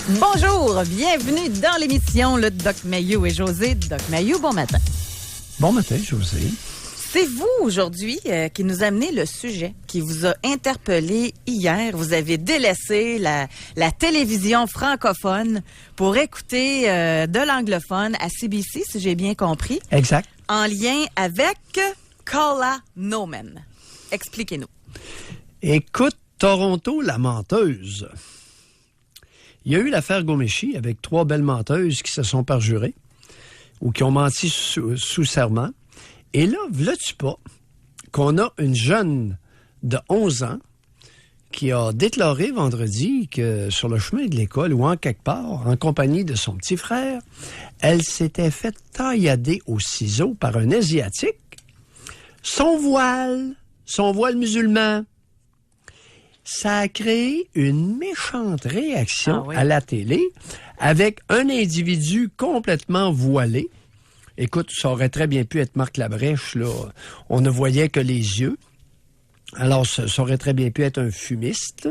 Bonjour, bienvenue dans l'émission Le Doc Mayou et José. Doc Mayou, bon matin. Bon matin, José. C'est vous aujourd'hui qui nous amenez le sujet qui vous a interpellé hier. Vous avez délaissé la télévision francophone pour écouter de l'anglophone à CBC, si j'ai bien compris. Exact. En lien avec Calla Nomen. Expliquez-nous. Écoute, Toronto, la menteuse. Il y a eu l'affaire Ghomeshi avec 3 belles menteuses qui se sont perjurées ou qui ont menti sous serment. Et là, veux-tu pas qu'on a une jeune de 11 ans qui a déclaré vendredi que sur le chemin de l'école ou en quelque part, en compagnie de son petit frère, elle s'était fait taillader au ciseau par un Asiatique. Son voile musulman. Ça a créé une méchante réaction à la télé avec un individu complètement voilé. Écoute, ça aurait très bien pu être Marc Labrèche, là. On ne voyait que les yeux. Alors, ça aurait très bien pu être un fumiste.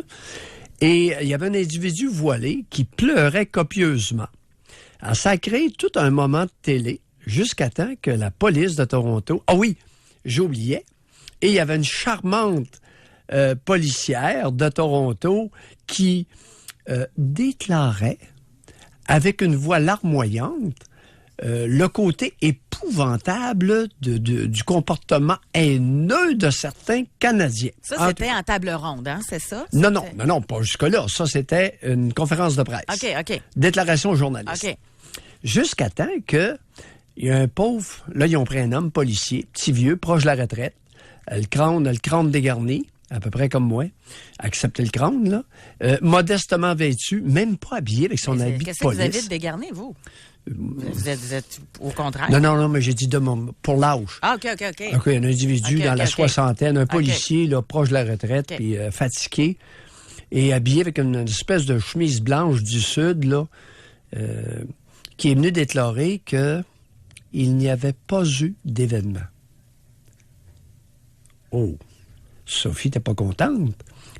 Et il y avait un individu voilé qui pleurait copieusement. Alors, ça a créé tout un moment de télé jusqu'à temps que la police de Toronto... Ah oui, j'oubliais. Et il y avait une charmante policière de Toronto qui déclarait avec une voix larmoyante le côté épouvantable du comportement haineux de certains Canadiens. Ça, c'était en table ronde, hein, c'est ça? Non, pas jusque-là. Ça, c'était une conférence de presse. OK. Déclaration aux journalistes. OK. Jusqu'à temps que il y a un pauvre... Là, ils ont pris un homme policier, petit vieux, proche de la retraite, le crâne dégarni, à peu près comme moi, accepter le crâne, là, modestement vêtu, même pas habillé avec son habit de police. Qu'est-ce que vous avez de dégarni, vous? Vous êtes au contraire? Non, mais j'ai dit pour l'âge. Ah, OK. OK, un individu dans la soixantaine, un policier, là, proche de la retraite, puis fatigué, et habillé avec une espèce de chemise blanche du Sud, là, qui est venu déclarer qu'il n'y avait pas eu d'événement. Oh! Sophie, t'es pas contente?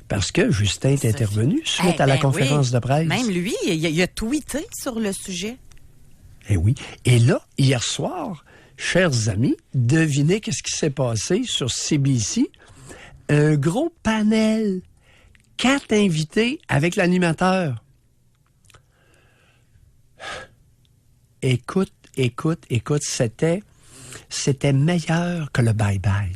Parce que Justin est intervenu suite à la conférence de presse. Même lui, il a tweeté sur le sujet. Eh oui. Et là, hier soir, chers amis, devinez qu'est-ce qui s'est passé sur CBC? Un gros panel. 4 invités avec l'animateur. Écoute, c'était meilleur que le bye-bye.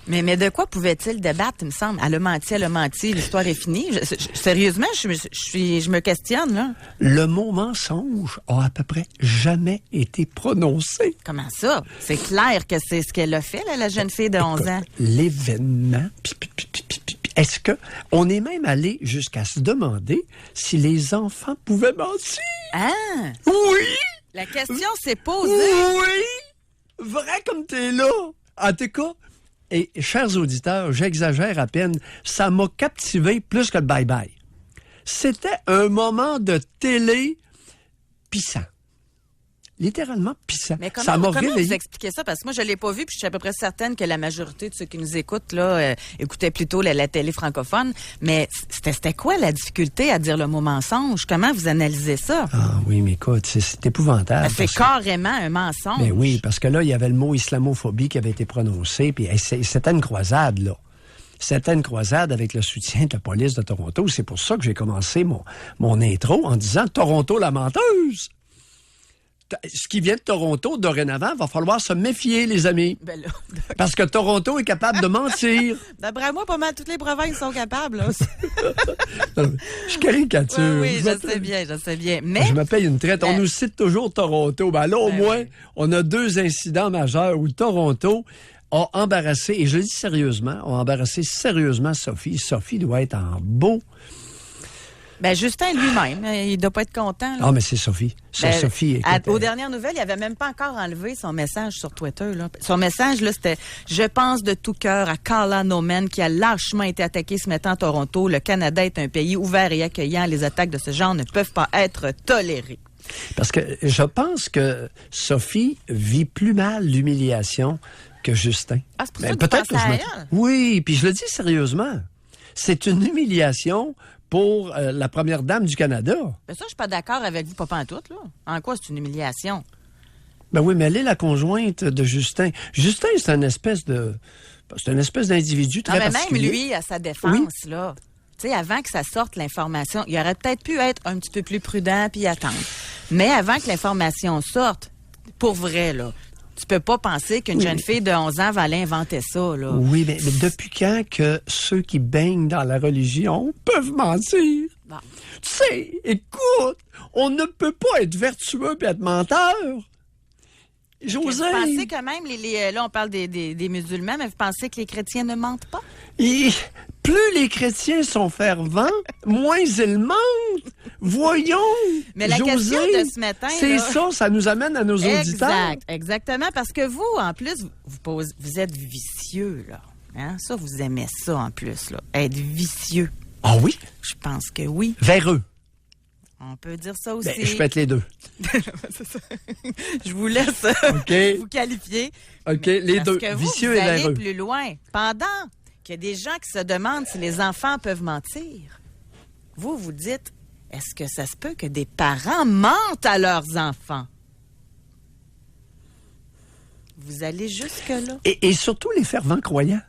Mais de quoi pouvait-il débattre, il me semble? Elle a menti, l'histoire est finie. Sérieusement, je me questionne, là. Le mot mensonge a à peu près jamais été prononcé. Comment ça? C'est clair que c'est ce qu'elle a fait, là, la jeune fille de 11 ans. L'événement... Est-ce que on est même allé jusqu'à se demander si les enfants pouvaient mentir? Ah! Oui! La question s'est posée. Oui! Vrai comme t'es là! En tout cas... Et, chers auditeurs, j'exagère à peine, ça m'a captivé plus que le bye-bye. C'était un moment de télé pissant. Littéralement pissant. Mais comment vous expliquez ça? Parce que moi, je ne l'ai pas vu, puis je suis à peu près certaine que la majorité de ceux qui nous écoutent là écoutaient plutôt la télé francophone. Mais c'était quoi la difficulté à dire le mot mensonge? Comment vous analysez ça? Ah oui, mais écoute, c'est épouvantable. C'est carrément un mensonge. Mais oui, parce que là, il y avait le mot islamophobie qui avait été prononcé, puis c'était une croisade, là. C'était une croisade avec le soutien de la police de Toronto. C'est pour ça que j'ai commencé mon intro en disant « Toronto, la menteuse ». Ce qui vient de Toronto, dorénavant, va falloir se méfier, les amis. Ben là, parce que Toronto est capable de mentir. D'après moi, pas mal toutes les provinces sont capables. Là. Je caricature. Oui, je sais bien. Mais... Je me paye une traite. On nous cite toujours Toronto. Ben là, au moins, on a 2 incidents majeurs où Toronto a embarrassé, et je le dis sérieusement, Sophie. Sophie doit être en beau... Ben Justin lui-même, il doit pas être content. Là. Ah, mais c'est Sophie. Sophie. Aux dernières nouvelles, il avait même pas encore enlevé son message sur Twitter. Là. Son message, là, c'était « Je pense de tout cœur à Calla Nomen qui a lâchement été attaqué ce matin à Toronto. Le Canada est un pays ouvert et accueillant. Les attaques de ce genre ne peuvent pas être tolérées. » Parce que je pense que Sophie vit plus mal l'humiliation que Justin. Ah, c'est pour ça que tu penses à elle? Oui, puis je le dis sérieusement. C'est une humiliation pour la première dame du Canada. Ben ça, je suis pas d'accord avec vous, pas pantoute, là. En quoi c'est une humiliation? Ben oui, mais elle est la conjointe de Justin. Justin, c'est une espèce d'individu très particulier. Même lui, à sa défense, là, tu sais, avant que ça sorte l'information, il aurait peut-être pu être un petit peu plus prudent puis attendre. Mais avant que l'information sorte, pour vrai, là, tu peux pas penser qu'une jeune fille de 11 ans va aller inventer ça, là. Oui, mais depuis quand que ceux qui baignent dans la religion peuvent mentir? Bon. Tu sais, écoute, on ne peut pas être vertueux et être menteur. José. Vous pensez que même, là, on parle des musulmans, mais vous pensez que les chrétiens ne mentent pas? Et plus les chrétiens sont fervents, moins ils mentent. Voyons. Mais la José, question de ce matin, c'est là, ça nous amène à nos auditeurs. Exactement, parce que vous, en plus, vous êtes vicieux, là. Hein? Ça, vous aimez ça, en plus, là. Être vicieux. Ah oui? Je pense que oui. Véreux. On peut dire ça aussi. Ben, je peux être les deux. C'est ça. Je vous laisse vous qualifier. OK, les deux. Parce que Vicieux vous et allez véreux. plus loin. Pendant qu'il y a des gens qui se demandent si les enfants peuvent mentir, vous dites, est-ce que ça se peut que des parents mentent à leurs enfants? Vous allez jusque-là. Et surtout les fervents croyants.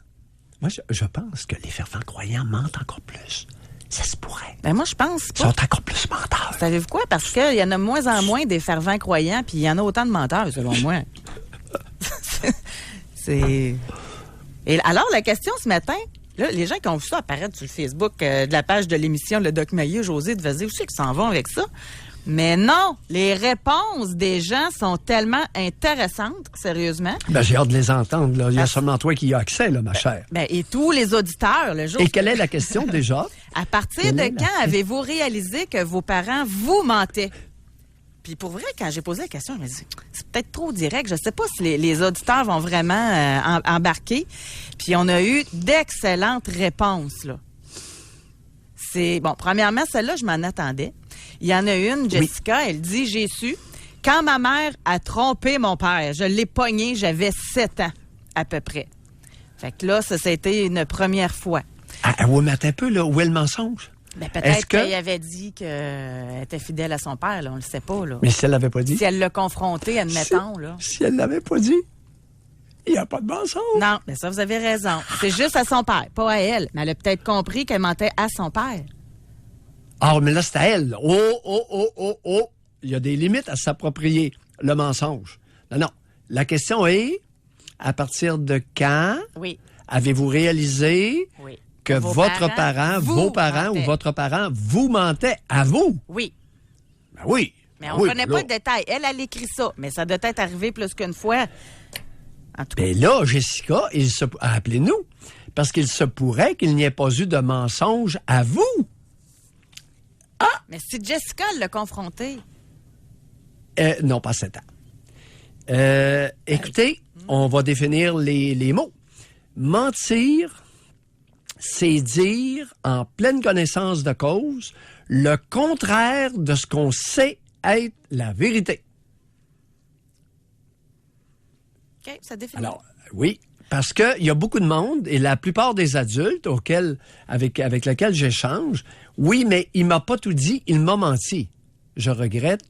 Moi, je pense que les fervents croyants mentent encore plus. Ça se pourrait. Ben moi, je pense Ils pas. sont encore plus menteurs. Savez-vous quoi? Parce qu'il y en a de moins en moins des fervents croyants, puis il y en a autant de menteurs, selon moi. C'est... Et alors, la question ce matin, là, les gens qui ont vu ça apparaître sur le Facebook de la page de l'émission Le Doc Maillot, José de Vazé, aussi, qui s'en vont avec ça. Mais non, les réponses des gens sont tellement intéressantes, sérieusement. Ben, j'ai hâte de les entendre. Là. Il y a seulement toi qui y a accès, là, ma chère. Ben, et tous les auditeurs, le jour... Et quelle est la question déjà? À partir de quand avez-vous réalisé que vos parents vous mentaient? Puis pour vrai, quand j'ai posé la question, je me dis, c'est peut-être trop direct. Je sais pas si les auditeurs vont vraiment embarquer. Puis on a eu d'excellentes réponses, là. C'est bon, premièrement, celle-là, je m'en attendais. Il y en a une, Jessica, elle dit, j'ai su, quand ma mère a trompé mon père, je l'ai pogné, j'avais 7 ans, à peu près. Fait que là, ça a été une première fois. Ah, oui, mais attends un peu, là, où est le mensonge? Ben, peut-être qu'elle avait dit qu'elle était fidèle à son père, là, on le sait pas, là. Mais si elle l'avait pas dit? Si elle l'a confronté, admettons, là. Si elle l'avait pas dit, il n'y a pas de mensonge. Non, mais ça, vous avez raison. C'est juste à son père, pas à elle. Mais elle a peut-être compris qu'elle mentait à son père. Ah, mais là, c'est à elle. Oh. Il y a des limites à s'approprier le mensonge. Non. La question est, à partir de quand avez-vous réalisé que vos parents ou votre parent vous mentait à vous? Oui. Ben oui. Mais on ne connaît pas le détail. Elle écrit ça. Mais ça doit être arrivé plus qu'une fois. En tout cas. Ben là, Jessica, appelez-nous. Parce qu'il se pourrait qu'il n'y ait pas eu de mensonge à vous. Ah! Mais si Jessica l'a confronté. Non, pas 7 ans. Écoutez, on va définir les mots. Mentir, c'est dire en pleine connaissance de cause le contraire de ce qu'on sait être la vérité. OK, ça définit. Alors, oui, parce qu'il y a beaucoup de monde, et la plupart des adultes avec lesquels j'échange, oui, mais il m'a pas tout dit, il m'a menti. Je regrette.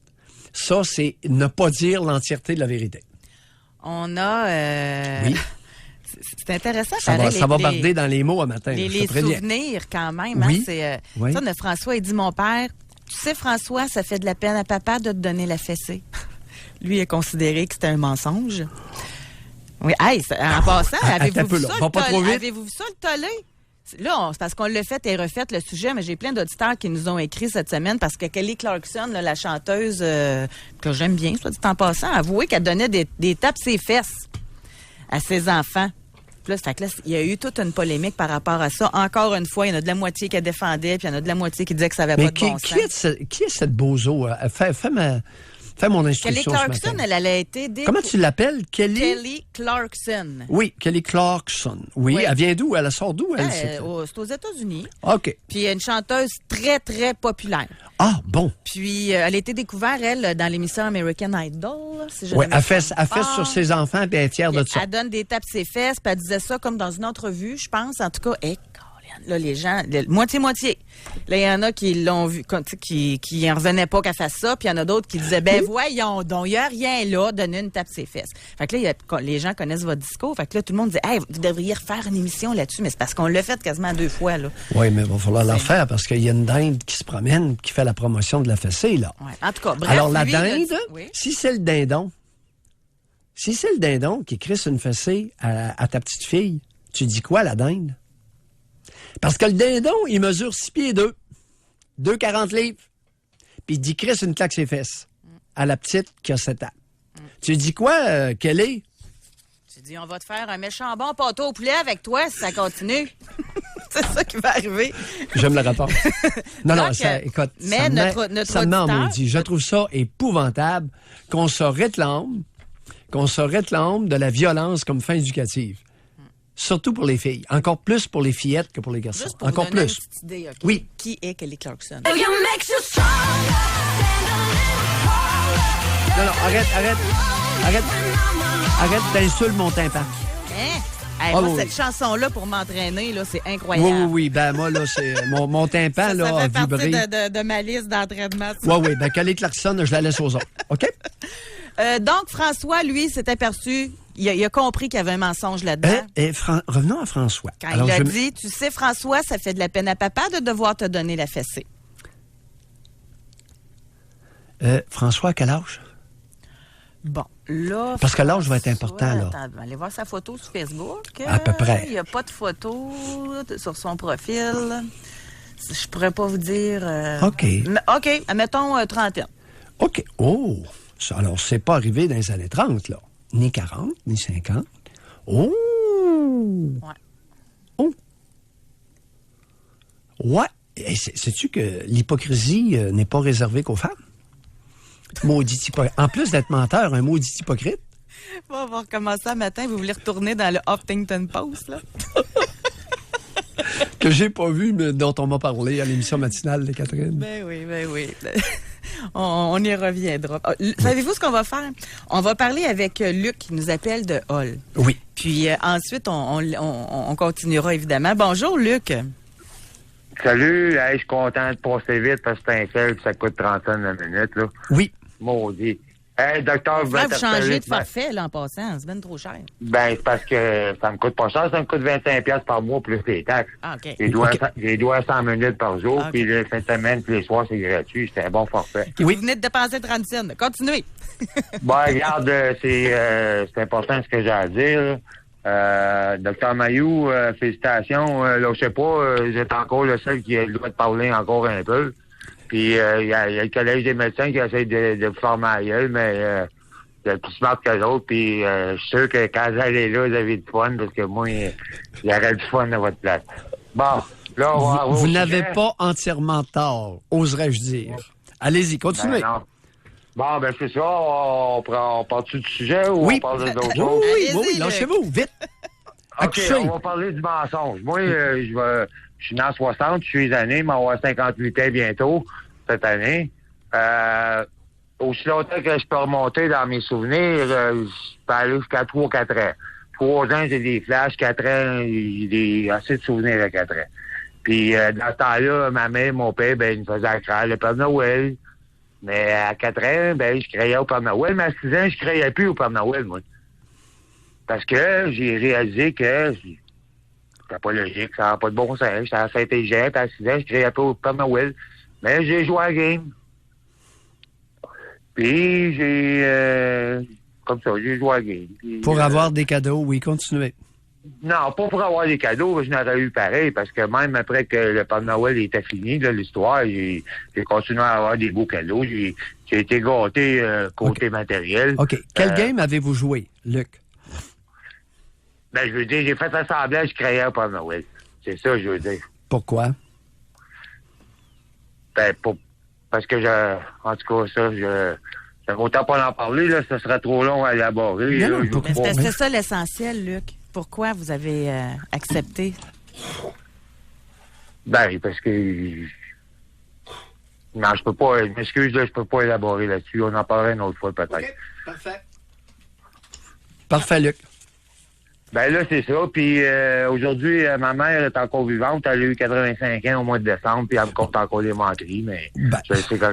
Ça, c'est ne pas dire l'entièreté de la vérité. On a... Oui. C'est intéressant. Ça va barder dans les mots à matin. Les souvenirs, quand même. Oui. Hein, ça, François, il dit, mon père, tu sais, François, ça fait de la peine à papa de te donner la fessée. Lui, il a considéré que c'était un mensonge. Oui, en passant, avez-vous vu ça le tollé? Là, c'est parce qu'on l'a fait et refait le sujet, mais j'ai plein d'auditeurs qui nous ont écrit cette semaine parce que Kelly Clarkson, là, la chanteuse que j'aime bien, soit dit en passant, a avoué qu'elle donnait des tapes ses fesses à ses enfants. Puis là, il y a eu toute une polémique par rapport à ça. Encore une fois, il y en a de la moitié qui défendait, puis il y en a de la moitié qui disait que ça n'avait pas de bon sens. Qui est cette bozo? Fais mon instruction. Kelly Clarkson, elle a été... Comment tu l'appelles? Kelly Clarkson. Oui, Kelly Clarkson. Oui, elle vient d'où? Elle sort d'où? C'est aux États-Unis. OK. Puis une chanteuse très, très populaire. Ah, bon. Puis elle a été découverte, elle, dans l'émission American Idol. Oui, elle fait sur ses enfants, puis elle est fière de ça. Elle donne des tapes ses fesses, puis elle disait ça comme dans une entrevue, je pense. En tout cas, Là, les gens, moitié-moitié. Là, il y en a qui l'ont vu, qui en revenaient pas qu'elle fasse ça, puis il y en a d'autres qui disaient, voyons donc, il n'y a rien là, donnez une tape ses fesses. Fait que là, les gens connaissent votre discours. Fait que là, tout le monde dit, hey, vous devriez refaire une émission là-dessus, mais c'est parce qu'on l'a fait quasiment 2 fois, là. Oui, mais il va falloir la refaire parce qu'il y a une dinde qui se promène, qui fait la promotion de la fessée, là. Ouais. En tout cas, bref. Alors, la lui, dinde, oui. si c'est le dindon qui crisse une fessée à ta petite fille, tu dis quoi, la dinde? Parce que le dindon, il mesure 6 pieds 2, 2,40 livres. Puis il dit crisse une claque ses fesses à la petite qui a 7 ans. Tu dis quoi, Kelly? Tu dis, on va te faire un méchant bon pâteau au poulet avec toi si ça continue. C'est ça qui va arriver. J'aime le rapport. Non, Donc, ça, écoute, mais notre ça me met en auditeur- maudit. Je trouve ça épouvantable qu'on se réclame de la violence comme fin éducative. Surtout pour les filles. Encore plus pour les fillettes que pour les garçons. Juste pour Encore vous donner plus. une petite idée, OK? Oui. Qui est Kelly Clarkson? Non, arrête d'insulter mon tympan. Hein? Hey, Ah, moi, oui, cette oui. chanson-là, pour m'entraîner, là, c'est Oui, incroyable. oui. Ben, moi, là, c'est mon tympan, Ça là, a fait partie vibré. de ma liste d'entraînement. ça. Oui. Ben, Kelly Clarkson, je la laisse aux autres. OK? Donc, François, lui, s'est aperçu, il a compris qu'il y avait un mensonge là-dedans. Revenons à François. Quand Alors, il a dit, tu sais, François, ça fait de la peine à papa de devoir te donner la fessée. François, à quel âge? Bon, là... Parce que l'âge va être François, important, là. Attends, allez voir sa photo sur Facebook. À peu près. Il n'y a pas de photo sur son profil. Je pourrais pas vous dire... OK. OK, admettons trentaine. OK. Oh! Alors, c'est pas arrivé dans les années 30, là. Ni 40, ni 50. Oh! Ouais. Oh! Ouais. Et sais-tu que l'hypocrisie n'est pas réservée qu'aux femmes? Maudit hypocrite. En plus d'être menteur, un maudit hypocrite. On va recommencer un matin. Vous voulez retourner dans le Huffington Post, là? Que j'ai pas vu, mais dont on m'a parlé à l'émission matinale de Catherine. Ben oui. On y reviendra. Savez-vous ce qu'on va faire? On va parler avec Luc qui nous appelle de Hall. Oui. Puis ensuite, on continuera évidemment. Bonjour, Luc. Salut, hey, je suis content de passer vite parce que c'est un sel puis ça coûte 30 cents la minute, là. Oui. Maudit. Hey, docteur, Vous changez de forfait, là, en passant. C'est bien trop cher. Ben, c'est parce que ça me coûte pas cher. Ça me coûte 25$ par mois plus les taxes. Ah, OK. J'ai droit à 100 minutes par jour, OK. puis le fin de semaine, puis les soirs, c'est gratuit. C'est un bon forfait. Vous venez de dépenser 30 cents. Continuez. Bon, regarde, c'est important ce que j'ai à dire. Docteur Mayou, félicitations. Là, je sais pas, j'étais encore le seul qui a le droit de parler encore un peu. Puis, il y a le Collège des médecins qui essaie de vous former à gueule, mais c'est plus smart que les autres. Puis, je suis sûr que quand vous allez là, vous avez du fun, parce que moi, j'aurais du fun à votre place. Bon, là, on va Vous n'avez pas entièrement tort, oserais-je dire. Allez-y, continuez. Ben, non. Bon, ben c'est ça. On part-tu du sujet ou Oui. on parle d'autres Oui, choses? oui, Allez-y, lâchez-vous, vite. OK, Accouchez. on va parler du mensonge. Moi, je suis né en 60, je suis années, mais on va avoir 58 ans bientôt, cette année. Aussi longtemps que je peux remonter dans mes souvenirs, je peux aller jusqu'à 3 ou 4 ans. 3 ans, j'ai des flashs, 4 ans, j'ai assez de souvenirs à 4 ans. Puis, dans ce temps-là, ma mère, mon père, ben, ils me faisaient croire le Père Noël. Mais à 4 ans, ben, je croyais au Père Noël, mais à 6 ans, je croyais plus au Père Noël, moi. Parce que j'ai réalisé que c'était pas logique, ça n'a pas de bon sens. J'étais assez intelligent, puis à 6 ans, je croyais pas au Père Noël. Mais j'ai joué à la game. Puis comme ça, j'ai joué à la game. Puis, Pour avoir des cadeaux, oui, continuez. Non, pas pour avoir des cadeaux, je n'aurais eu pareil, parce que même après que le Père Noël était fini, là, l'histoire, j'ai continué à avoir des beaux cadeaux. J'ai été gâté côté matériel. OK. Quel game avez-vous joué, Luc? Ben, je veux dire, j'ai fait assembler, je créais au Père Noël. C'est ça, je veux dire. Pourquoi? Ben, parce que en tout cas, ça, autant pas en parler, là, ça serait trop long à élaborer. Non, là, non, je pourquoi? veux pas- C'était ça l'essentiel, Luc. Pourquoi vous avez accepté? Ben, parce que... Non, je peux pas... Je m'excuse, là, je peux pas élaborer là-dessus. On en parlera une autre fois, peut-être. OK, parfait. Parfait, Luc. Ben là, c'est ça. Puis aujourd'hui, ma mère est encore vivante. Elle a eu 85 ans au mois de décembre, puis elle me compte encore des menteries, mais je sais quand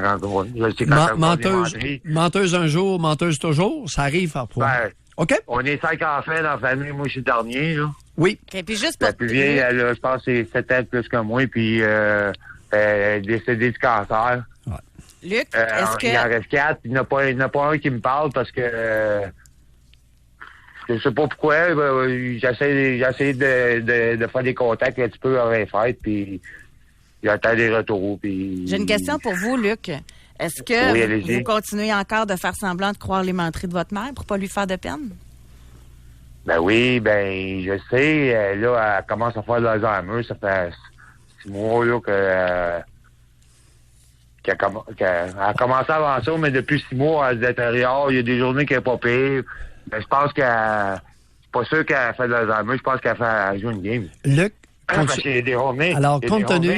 menteuse un jour, menteuse toujours, ça arrive parfois. Ben, OK? On est 5 enfants dans la famille. Moi, je suis le dernier, là. Oui. Okay, puis juste La plus vieille, elle a, je pense, c'est 7 ans de plus que moi, puis elle est décédée du cancer. Ouais. Luc, est-ce que... Il en reste 4, il n'y en a pas un qui me parle parce que... je sais pas pourquoi. J'essaie de faire des contacts un petit peu à rien faire, puis j'attends des retours. Puis... J'ai une question pour vous, Luc. Est-ce que vous continuez encore de faire semblant de croire les menteries de votre mère pour pas lui faire de peine? Ben oui, je sais. Là, elle commence à faire de l'Alzheimer. Ça fait 6 mois là, qu'elle a commencé avant ça, mais depuis 6 mois, elle se détériore. Il y a des journées qu'elle n'est pas pire. Mais je pense qu'elle... C'est pas sûr qu'elle fait de l'Alzheimer. Je pense qu'elle joue une game. Luc, alors, compte tenu...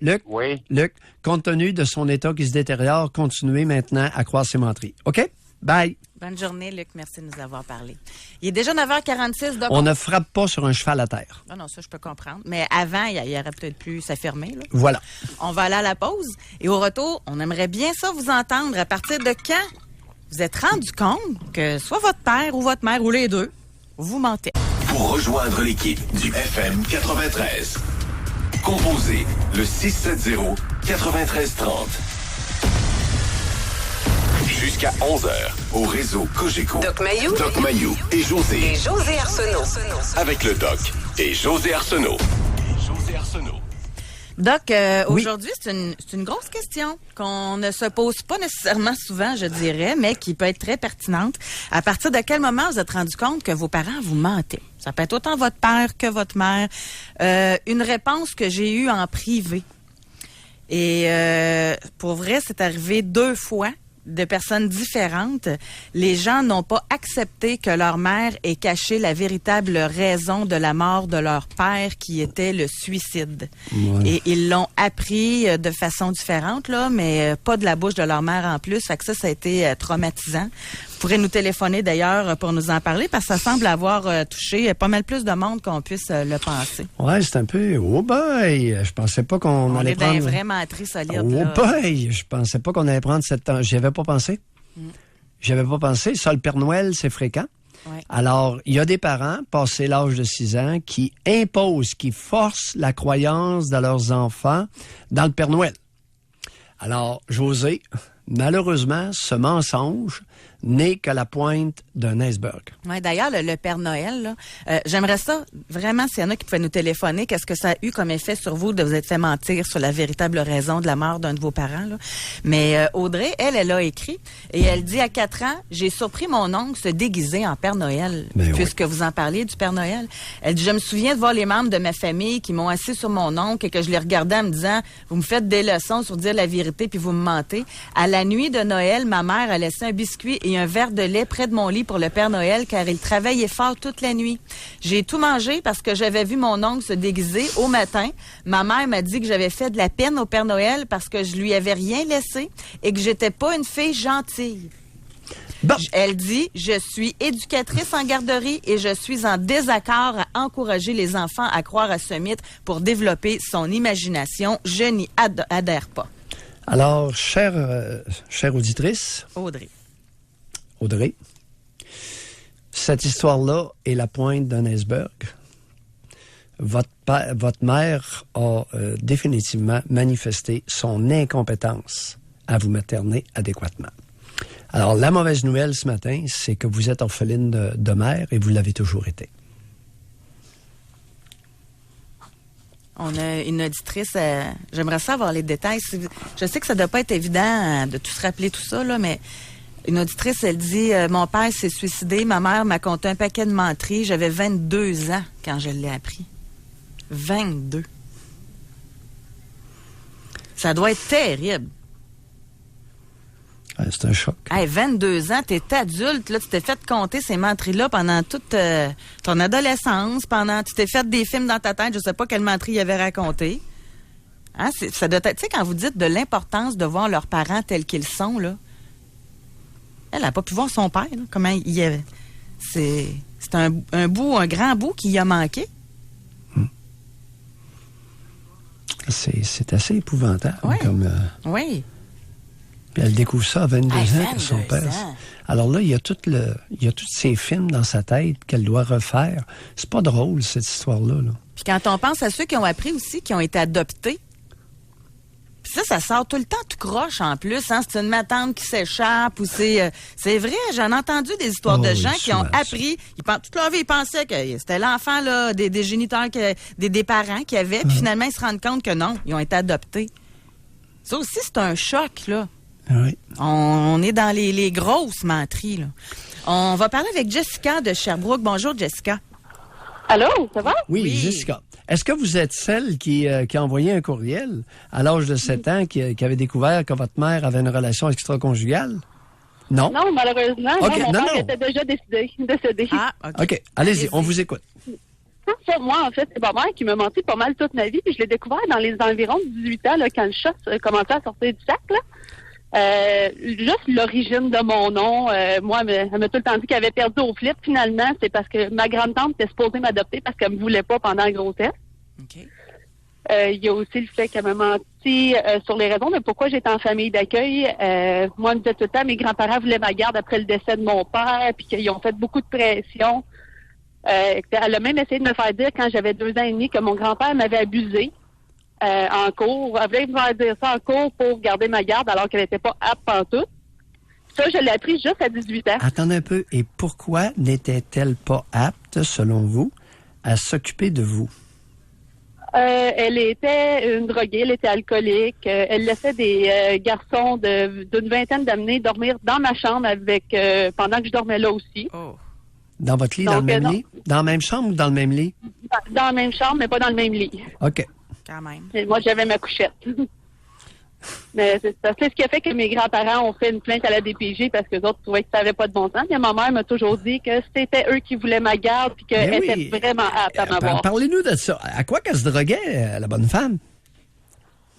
Luc, oui. Luc, compte tenu de son état qui se détériore, continuez maintenant à croire ses menteries. OK? Bye. Bonne journée, Luc. Merci de nous avoir parlé. Il est déjà 9h46. Donc on ne frappe pas sur un cheval à terre. Non, ça, je peux comprendre. Mais avant, il aurait peut-être pu s'affirmer. Là. Voilà. On va aller à la pause. Et au retour, on aimerait bien ça vous entendre. À partir de quand vous êtes rendu compte que soit votre père ou votre mère ou les deux, vous mentez? Pour rejoindre l'équipe du FM 93, composez le 670-9330. Jusqu'à 11h, au réseau Cogeco. Doc Mayou et José Arsenault. Avec le Doc et José Arsenault. Doc, aujourd'hui, c'est une grosse question qu'on ne se pose pas nécessairement souvent, je dirais, mais qui peut être très pertinente. À partir de quel moment vous êtes rendu compte que vos parents vous mentaient? Ça peut être autant votre père que votre mère. Une réponse que j'ai eue en privé. Et pour vrai, c'est arrivé 2 fois. De personnes différentes, les gens n'ont pas accepté que leur mère ait caché la véritable raison de la mort de leur père, qui était le suicide. Ouais. Et ils l'ont appris de façon différente, là, mais pas de la bouche de leur mère en plus. Fait que ça a été traumatisant. Vous pourrez nous téléphoner d'ailleurs pour nous en parler, parce que ça semble avoir touché pas mal plus de monde qu'on puisse le penser. Ouais, c'est un peu... Oh boy! Je pensais pas qu'on allait prendre... On est dans vraiment très solide. Oh boy! Je pensais pas qu'on allait prendre cette... J'y avais pas pensé. J'avais pas pensé. Ça, le Père Noël, c'est fréquent. Ouais. Alors, il y a des parents, passé l'âge de 6 ans, qui imposent, qui forcent la croyance de leurs enfants dans le Père Noël. Alors, José, malheureusement, ce mensonge n'est qu'à la pointe d'un iceberg. Oui, d'ailleurs, le Père Noël, là, j'aimerais ça, vraiment, s'il y en a qui pouvaient nous téléphoner, qu'est-ce que ça a eu comme effet sur vous de vous être fait mentir sur la véritable raison de la mort d'un de vos parents, là. Mais Audrey, elle a écrit, et elle dit, à 4 ans, j'ai surpris mon oncle se déguiser en Père Noël, puisque vous en parliez du Père Noël. Elle dit, je me souviens de voir les membres de ma famille qui m'ont assis sur mon oncle et que je les regardais en me disant, vous me faites des leçons sur dire la vérité puis vous me mentez. À la nuit de Noël, ma mère a laissé un biscuit et un verre de lait près de mon lit pour le Père Noël, car il travaillait fort toute la nuit. J'ai tout mangé parce que j'avais vu mon oncle se déguiser au matin. Ma mère m'a dit que j'avais fait de la peine au Père Noël parce que je lui avais rien laissé et que j'étais pas une fille gentille. Bon. Elle dit, je suis éducatrice en garderie et je suis en désaccord à encourager les enfants à croire à ce mythe pour développer son imagination. Je n'y adhère pas. Alors, chère auditrice... Audrey, cette histoire-là est la pointe d'un iceberg. Votre mère a définitivement manifesté son incompétence à vous materner adéquatement. Alors, la mauvaise nouvelle ce matin, c'est que vous êtes orpheline de mère et vous l'avez toujours été. On a une auditrice, j'aimerais savoir les détails. Je sais que ça ne doit pas être évident de tout se rappeler tout ça, là, mais une auditrice, elle dit, mon père s'est suicidé, ma mère m'a conté un paquet de menteries, j'avais 22 ans quand je l'ai appris. 22. Ça doit être terrible. C'est un choc. Hey, 22 ans, t'es adulte, là, tu t'es fait compter ces menteries-là pendant toute ton adolescence, tu t'es fait des films dans ta tête, je sais pas quelle menterie il avait raconté. Hein, ça doit être, tu sais, quand vous dites de l'importance de voir leurs parents tels qu'ils sont, là, elle n'a pas pu voir son père, là, comment il avait... C'est un grand bout qui y a manqué. C'est assez épouvantable. Oui. Oui. Puis elle découvre ça à 22 ans que son père. Alors là, il y a tous ces films dans sa tête qu'elle doit refaire. C'est pas drôle, cette histoire-là. Là. Puis quand on pense à ceux qui ont appris aussi, qui ont été adoptés, puis ça sort tout le temps tout croche en plus. Hein? C'est une matante qui s'échappe ou c'est vrai, j'en ai entendu des histoires de gens qui ont appris. Toute leur vie, ils pensaient que c'était l'enfant là, des géniteurs, des parents qui avaient, puis finalement, ils se rendent compte que non, ils ont été adoptés. Ça aussi, c'est un choc, là. Oui. On est dans les grosses menteries, là. On va parler avec Jessica de Sherbrooke. Bonjour, Jessica. Allô, ça va? Oui, Jessica. Est-ce que vous êtes celle qui a envoyé un courriel à l'âge de 7 ans qui avait découvert que votre mère avait une relation extra-conjugale? Non? Non, malheureusement. Okay, mon père était déjà décédé. Ah, OK. Allez-y, on vous écoute. Ça, moi, en fait, c'est ma mère qui m'a menti pas mal toute ma vie. Puis je l'ai découvert dans les environs de 18 ans, là, quand le chat commençait à sortir du sac, là. Juste l'origine de mon nom, moi, elle m'a tout le temps dit qu'elle avait perdu au flip. Finalement, c'est parce que ma grande-tante était supposée m'adopter parce qu'elle me voulait pas pendant la grossesse. OK. Il y a aussi le fait qu'elle m'a menti sur les raisons de pourquoi j'étais en famille d'accueil. Moi, elle me disait tout le temps, mes grands-parents voulaient ma garde après le décès de mon père, puis qu'ils ont fait beaucoup de pression. Elle a même essayé de me faire dire, quand j'avais 2 ans et demi, que mon grand-père m'avait abusé. En cours. Elle voulait me faire dire ça en cours pour garder ma garde alors qu'elle n'était pas apte pantoute. Ça, je l'ai appris juste à 18 ans. Attendez un peu. Et pourquoi n'était-elle pas apte, selon vous, à s'occuper de vous? Elle était une droguée, elle était alcoolique. Elle laissait des garçons d'une vingtaine d'années dormir dans ma chambre avec pendant que je dormais là aussi. Oh. Dans votre lit, dans le même lit? Dans la même chambre ou dans le même lit? Dans la même chambre, mais pas dans le même lit. OK. Quand même. Et moi, j'avais ma couchette. Mais c'est ce qui a fait que mes grands-parents ont fait une plainte à la DPJ parce que les autres trouvaient que ça n'avait pas de bon sens. Et ma mère m'a toujours dit que c'était eux qui voulaient ma garde et qu'elle était vraiment apte à m'avoir. Parlez-nous de ça. À quoi qu'elle se droguait, la bonne femme?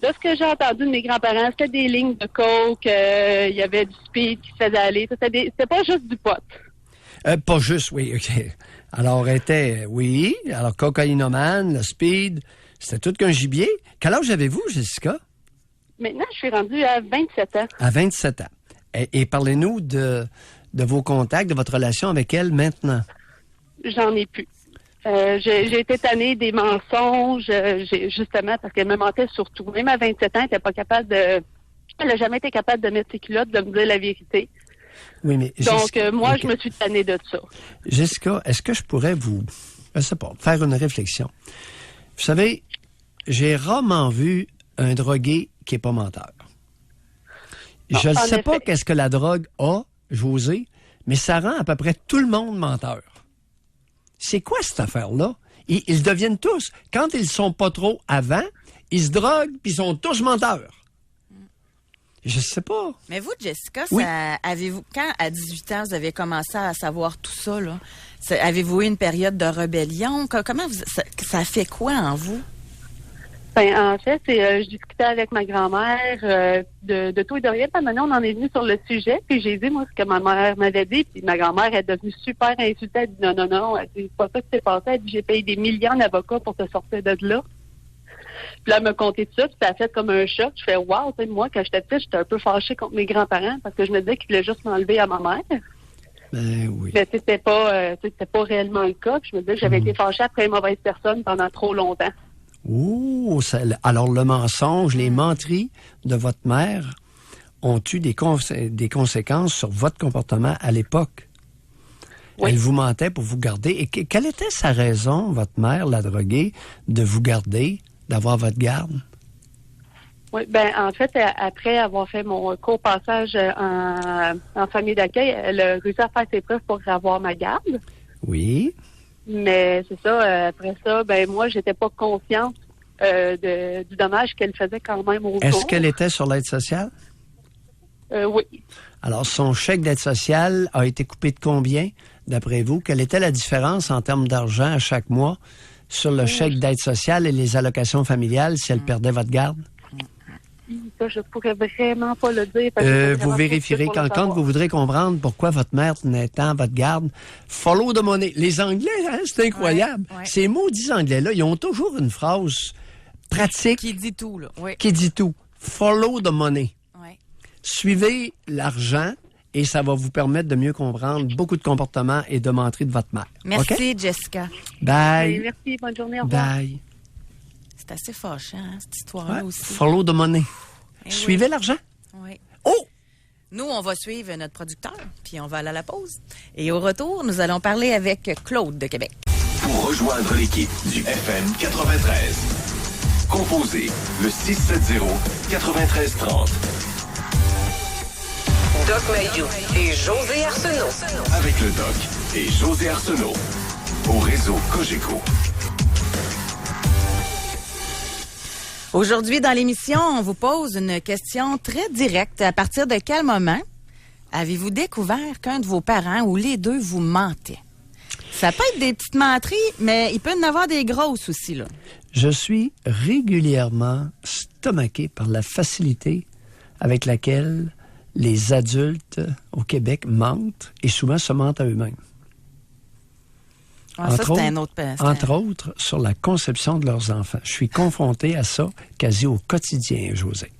De ce que j'ai entendu de mes grands-parents, c'était des lignes de coke, il y avait du speed qui se faisait aller. C'était pas juste du pot. Pas juste, oui, OK. Alors, elle était, oui, alors cocaïnomane, le speed, c'était tout qu'un gibier. Quel âge avez-vous, Jessica? Maintenant, je suis rendue à 27 ans. À 27 ans. Et parlez-nous de vos contacts, de votre relation avec elle maintenant. J'en ai plus. J'ai été tannée des mensonges, justement, parce qu'elle me mentait surtout. Même à 27 ans, elle n'était pas capable de... Elle n'a jamais été capable de mettre ses culottes, de me dire la vérité. Oui, mais donc, moi, okay. Je me suis tannée de ça. Jessica, est-ce que je pourrais je sais pas, faire une réflexion? Vous savez, j'ai rarement vu un drogué qui n'est pas menteur. Je ne sais pas qu'est-ce que la drogue a, José, mais ça rend à peu près tout le monde menteur. C'est quoi cette affaire-là? Ils deviennent tous, quand ils sont pas trop avant, ils se droguent puis ils sont tous menteurs. Je sais pas. Mais vous, Jessica, oui. Avez-vous, quand à 18 ans, vous avez commencé à savoir tout ça, là, avez-vous eu une période de rébellion? Comment ça a fait quoi en vous? Ben, en fait, je discutais avec ma grand-mère de tout et de rien. Puis maintenant, on en est venu sur le sujet. Puis j'ai dit, moi, ce que ma mère m'avait dit. Puis ma grand-mère est devenue super insultée. Elle dit non. Elle dit, c'est pas ça qui s'est passé. Elle dit, j'ai payé des millions d'avocats pour te sortir de là. Puis là, elle m'a conté tout ça. Puis ça a fait comme un choc. Je fais, wow, tu sais, moi, quand j'étais petite, j'étais un peu fâchée contre mes grands-parents parce que je me disais qu'ils voulaient juste m'enlever à ma mère. Ben oui. Mais c'était pas réellement le cas. Puis je me disais que j'avais été fâchée après une mauvaise personne pendant trop longtemps. Oh, alors le mensonge, les menteries de votre mère ont eu des conséquences sur votre comportement à l'époque. Oui. Elle vous mentait pour vous garder. Et quelle était sa raison, votre mère, la droguée, de vous garder, d'avoir votre garde? Oui, ben en fait, après avoir fait mon court passage en famille d'accueil, elle a réussi à faire ses preuves pour avoir ma garde. Oui. Mais c'est ça, après ça, ben moi, j'étais pas consciente du dommage qu'elle faisait quand même autour. Est-ce qu'elle était sur l'aide sociale? Oui. Alors, son chèque d'aide sociale a été coupé de combien, d'après vous? Quelle était la différence en termes d'argent à chaque mois sur le chèque d'aide sociale et les allocations familiales si elle perdait votre garde? ça, je pourrais vraiment pas le dire. Parce que Vous vérifierez quand vous voudrez comprendre pourquoi votre mère tenait tant à votre garde. Follow the money. Les Anglais, hein, c'est incroyable. Ouais. Ces maudits Anglais-là, ils ont toujours une phrase pratique Qui dit tout, là. Oui. qui dit tout. Follow the money. Ouais. Suivez l'argent et ça va vous permettre de mieux comprendre beaucoup de comportements et de menteries de votre mère. Merci, OK? Jessica. Bye. Merci, bonne journée, au revoir. Bye. C'est assez fâchant, hein, cette histoire-là Ouais. aussi. Follow the money. Eh Suivez oui. l'argent. Oui. Oh! Nous, on va suivre notre producteur, puis on va aller à la pause. Et au retour, nous allons parler avec Claude de Québec. Pour rejoindre l'équipe du FM 93, composez le 670-9330 Doc Mayou et José Arsenault. avec le Doc et José Arsenault au réseau Cogeco. Aujourd'hui, dans l'émission, on vous pose une question très directe. À partir de quel moment avez-vous découvert qu'un de vos parents ou les deux vous mentait? Ça peut être des petites menteries, mais il peut y en avoir des grosses aussi, là. Je suis régulièrement stomaqué par la facilité avec laquelle les adultes au Québec mentent et souvent se mentent à eux-mêmes. Ah, ça, c'est un autre... Entre autres, sur la conception de leurs enfants. Je suis confronté à ça quasi au quotidien, José.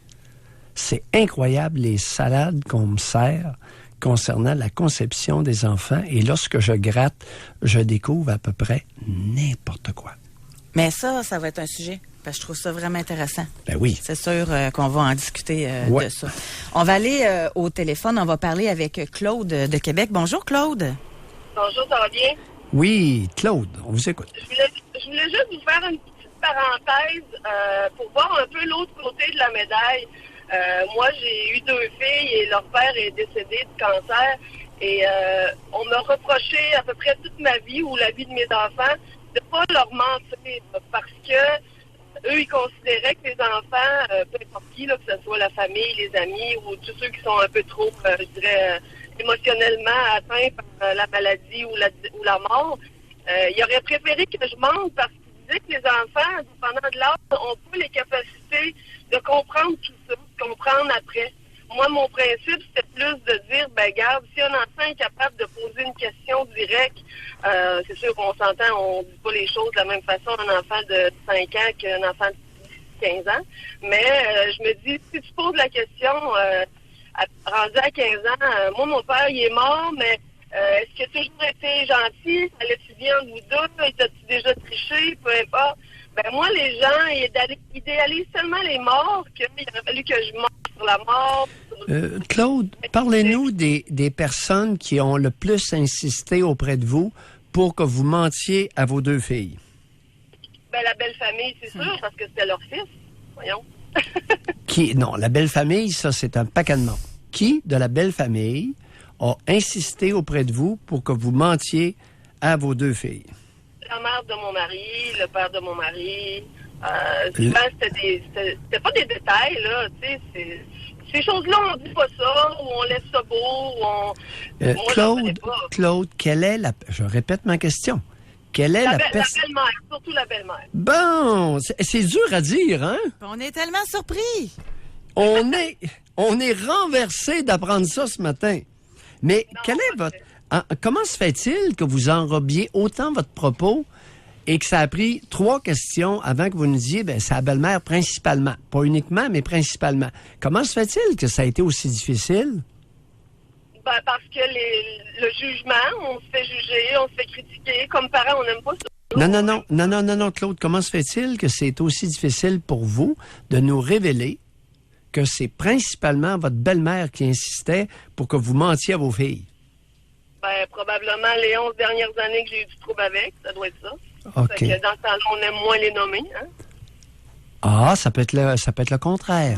C'est incroyable les salades qu'on me sert concernant la conception des enfants. Et lorsque je gratte, je découvre à peu près n'importe quoi. Mais ça va être un sujet, parce que je trouve ça vraiment intéressant. Ben oui. C'est sûr qu'on va en discuter Ouais. de ça. On va aller au téléphone, on va parler avec Claude de Québec. Bonjour, Claude. Bonjour, ça va bien? Oui, Claude, on vous écoute. Je voulais juste vous faire une petite parenthèse pour voir un peu l'autre côté de la médaille. Moi, j'ai eu 2 filles et leur père est décédé de cancer. Et on m'a reproché à peu près toute ma vie ou la vie de mes enfants de ne pas leur mentir parce que eux, ils considéraient que les enfants, peu importe qui, là, que ce soit la famille, les amis ou tous ceux qui sont un peu trop, je dirais, émotionnellement atteints par la maladie ou la mort, ils auraient préféré que je mente parce qu'ils disaient que les enfants, dépendant de l'âge, n'ont pas les capacités de comprendre tout ça, de comprendre après. Moi, mon principe, c'était plus de dire, ben garde, si un enfant est capable de poser une question directe, c'est sûr qu'on s'entend, on ne dit pas les choses de la même façon un enfant de 5 ans qu'un enfant de 15 ans. Mais je me dis, si tu poses la question, rendu à 15 ans, moi, mon père, il est mort, mais est-ce qu'il a toujours été gentil? Allais-tu bien en vous deux? T'as-tu déjà triché? Peu importe. Ben moi, les gens, ils idéalisent tellement les morts qu'il aurait fallu que je mente sur la mort. Claude, parlez-nous des personnes qui ont le plus insisté auprès de vous pour que vous mentiez à vos 2 filles. Ben la belle famille, c'est sûr, parce que c'était leur fils. Voyons. Non, la belle famille, ça, c'est un paquet de monde. Qui, de la belle famille, a insisté auprès de vous pour que vous mentiez à vos 2 filles? La mère de mon mari, le père de mon mari. Souvent, c'était pas des détails, là. Tu sais, ces choses-là, on dit pas ça, ou on laisse ça beau, ou on... moi, j'en connais pas. Claude, quelle est la... Je répète ma question. Quelle est la personne... La belle-mère, surtout la belle-mère. Bon, c'est dur à dire, hein? On est tellement surpris. On est renversé d'apprendre ça ce matin. Mais quel est votre... Comment se fait-il que vous enrobiez autant votre propos et que ça a pris 3 questions avant que vous nous disiez, ben, c'est la belle-mère principalement. Pas uniquement, mais principalement. Comment se fait-il que ça a été aussi difficile? Ben, parce que le jugement, on se fait juger, on se fait critiquer. Comme parents, on n'aime pas ça. Non, Claude. Comment se fait-il que c'est aussi difficile pour vous de nous révéler que c'est principalement votre belle-mère qui insistait pour que vous mentiez à vos filles? Ben, probablement les 11 dernières années que j'ai eu du trouble avec, ça doit être ça. OK. Fait que dans ce temps-là, on aime moins les nommer, hein? Ah, ça peut être le contraire.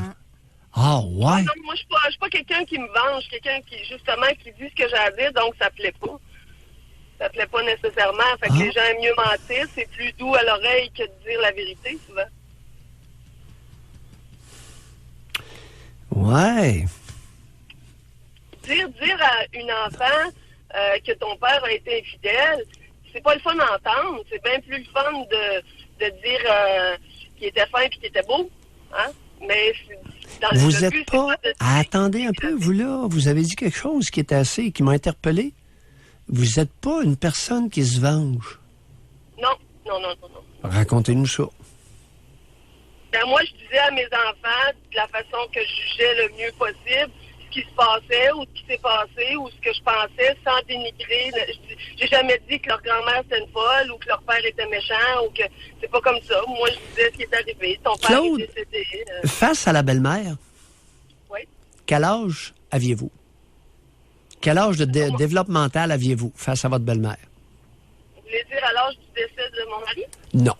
Ah, ouais. Non, moi, je suis pas quelqu'un qui me venge, je suis quelqu'un qui, justement, qui dit ce que j'ai à dire, donc ça plaît pas. Ça plaît pas nécessairement. Fait que les gens aiment mieux mentir, c'est plus doux à l'oreille que de dire la vérité, souvent. Ouais. Dire à une enfant que ton père a été infidèle, c'est pas le fun d'entendre. C'est bien plus le fun de dire qu'il était fin et qu'il était beau. Hein? Mais Vous le êtes but, pas... c'est de- Attendez un peu, vous là, vous avez dit quelque chose qui qui m'a interpellé. Vous n'êtes pas une personne qui se venge. Non. Racontez-nous ça. Ben, moi, je disais à mes enfants, de la façon que je jugeais le mieux possible, ce qui se passait ou ce qui s'est passé ou ce que je pensais sans dénigrer. J'ai jamais dit que leur grand-mère était une folle ou que leur père était méchant ou que c'est pas comme ça. Moi, je disais ce qui est arrivé. Ton père Claude, est décédé. face à la belle-mère, Oui. quel âge aviez-vous? Quel âge de développemental aviez-vous face à votre belle-mère? Vous voulez dire à l'âge du décès de mon mari? Non.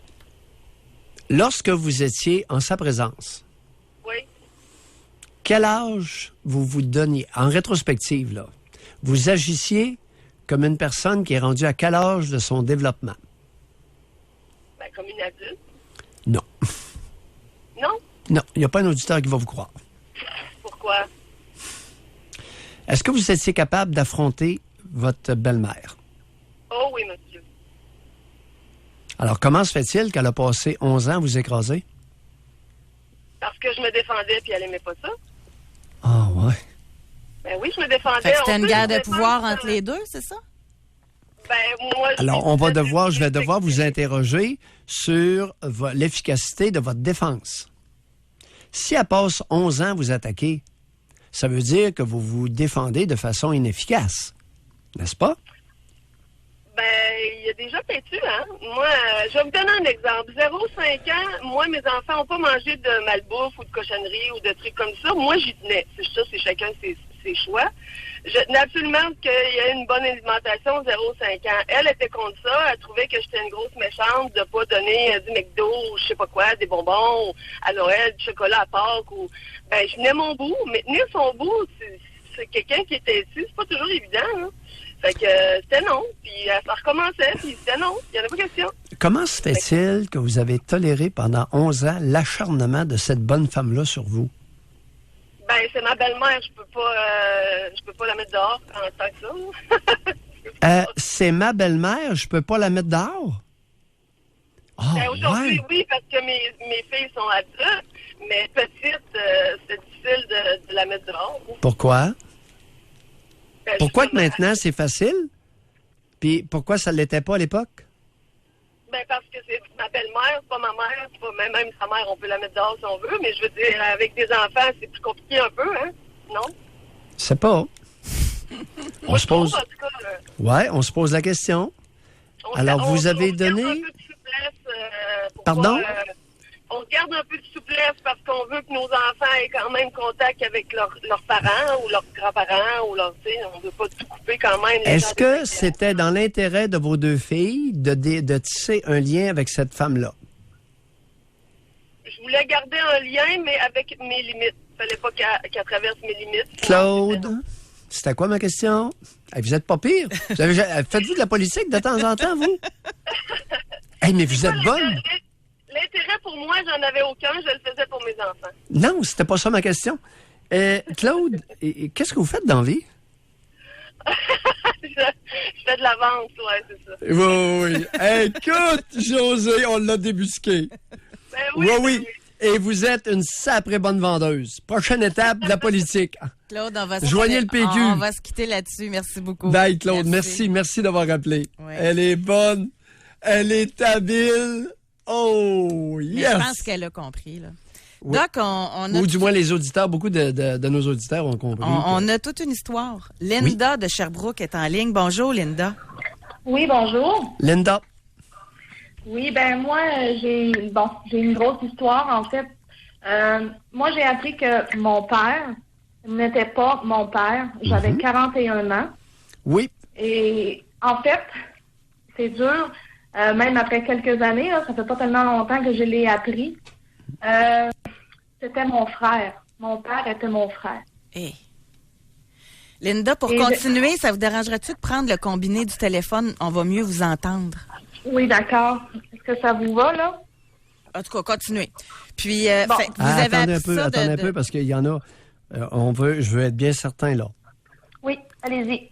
Lorsque vous étiez en sa présence, Oui. quel âge vous donniez, en rétrospective, là, vous agissiez comme une personne qui est rendue à quel âge de son développement? Ben, comme une adulte. Non. Non? Non, il n'y a pas un auditeur qui va vous croire. Pourquoi? Est-ce que vous étiez capable d'affronter votre belle-mère? Oh oui, monsieur. Alors, comment se fait-il qu'elle a passé 11 ans à vous écraser? Parce que je me défendais puis elle aimait pas ça. Ah, ouais. Ben oui, je me défendais. Fait que c'était On une peut guerre se de défendre, pouvoir entre les deux, c'est ça? Ben, moi, Alors, je vais devoir vous interroger sur l'efficacité de votre défense. Si elle passe 11 ans à vous attaquer, ça veut dire que vous vous défendez de façon inefficace, n'est-ce pas? Ben, il y a déjà têtu, hein. Moi, je vais vous donner un exemple. 0-5 ans, moi, mes enfants n'ont pas mangé de malbouffe ou de cochonnerie ou de trucs comme ça. Moi, j'y tenais. Ça, c'est chacun ses choix. Je tenais absolument qu'il y ait une bonne alimentation 0-5 ans. Elle était contre ça. Elle trouvait que j'étais une grosse méchante de pas donner du McDo ou je sais pas quoi, des bonbons à Noël, du chocolat à Pâques. Ben, je tenais mon bout. Mais tenir son bout, c'est quelqu'un qui était dessus. C'est pas toujours évident, hein. Fait que c'était non. Puis ça recommençait, puis c'était non. Il n'y en a pas question. Comment se fait-il que vous avez toléré pendant 11 ans l'acharnement de cette bonne femme-là sur vous? Ben, c'est ma belle-mère. Je peux pas la mettre dehors en tant que ça. C'est ma belle-mère, je peux pas la mettre dehors? Ben, aujourd'hui, oui, parce que mes filles sont adultes, mais petites, c'est difficile de la mettre dehors. Pourquoi? Ben, Pourquoi que maintenant c'est facile? Puis pourquoi ça ne l'était pas à l'époque? Ben, parce que c'est ma belle-mère, c'est pas ma mère, c'est pas même sa mère, on peut la mettre dehors si on veut, mais je veux dire, avec des enfants, c'est plus compliqué un peu, hein? Non? C'est pas. On se pose. En tout cas, ouais, on se pose la question. Alors, vous avez donné. Un peu de souplesse, Pardon? On garde un peu de souplesse parce qu'on veut que nos enfants aient quand même contact avec leurs parents ou leurs grands-parents ou on ne veut pas tout couper quand même. Est-ce que c'était dans l'intérêt de vos deux filles de tisser un lien avec cette femme-là? Je voulais garder un lien, mais avec mes limites. Il ne fallait pas qu'elle traverse mes limites. Claude, c'était quoi ma question? Hey, vous êtes pas pire. Faites-vous de la politique de temps en temps, vous? Hey, mais vous êtes bonne. L'intérêt pour moi, j'en avais aucun. Je le faisais pour mes enfants. Non, c'était pas ça ma question. Claude, qu'est-ce que vous faites dans la vie? Je fais de la vente, ouais, c'est ça. Oui. Écoute, José, on l'a débusqué. Ben oui. Oui. Et vous êtes une sacrée bonne vendeuse. Prochaine étape de la politique. Claude, Joignez le PQ. On va se quitter là-dessus. Merci beaucoup. Bye, Claude. Merci d'avoir appelé. Oui. Elle est bonne. Elle est habile. Oh, Mais yes! je pense qu'elle a compris, là. Oui. Donc, on a... Ou du moins les auditeurs, beaucoup de nos auditeurs ont compris. On a toute une histoire. Linda de Sherbrooke est en ligne. Bonjour, Linda. Oui, bonjour. Linda. Oui, ben moi, j'ai une grosse histoire, en fait. Moi, j'ai appris que mon père n'était pas mon père. J'avais 41 ans. Oui. Et en fait, c'est dur. Même après quelques années, là, ça fait pas tellement longtemps que je l'ai appris. C'était mon frère. Mon père était mon frère. Hey. Linda, pour continuer, ça vous dérangerait-tu de prendre le combiné du téléphone? On va mieux vous entendre. Oui, d'accord. Est-ce que ça vous va, là? En tout cas, continuez. Puis, Bon. fait que vous avez Attendez appris ça un peu, parce qu'il y en a... je veux être bien certain, là. Oui, allez-y.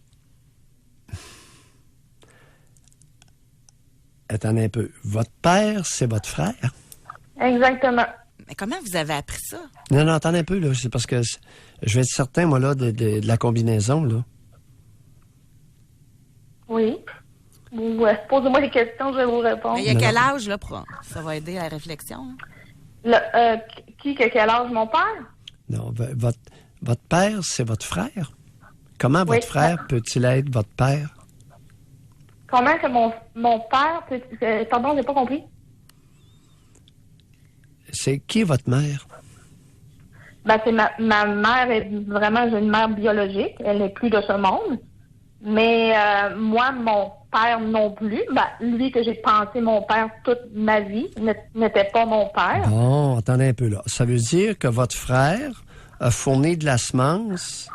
Attendez un peu. Votre père, c'est votre frère? Exactement. Mais comment vous avez appris ça? Non, attendez un peu, là. C'est parce que je vais être certain, moi, là, de la combinaison, là. Oui. Posez-moi des questions, je vais vous répondre. Mais il y a quel âge, là, ça va aider à la réflexion? Hein? Quel âge, mon père? Non, votre père, c'est votre frère. Comment votre frère peut-il être votre père? Comment que mon père... Pardon, j'ai pas compris. C'est qui est votre mère? Ben, c'est ma mère est vraiment, j'ai une mère biologique. Elle n'est plus de ce monde. Mais moi, mon père non plus. Ben, lui que j'ai pensé mon père toute ma vie n'était pas mon père. Bon, attendez un peu là. Ça veut dire que votre frère a fourni de la semence?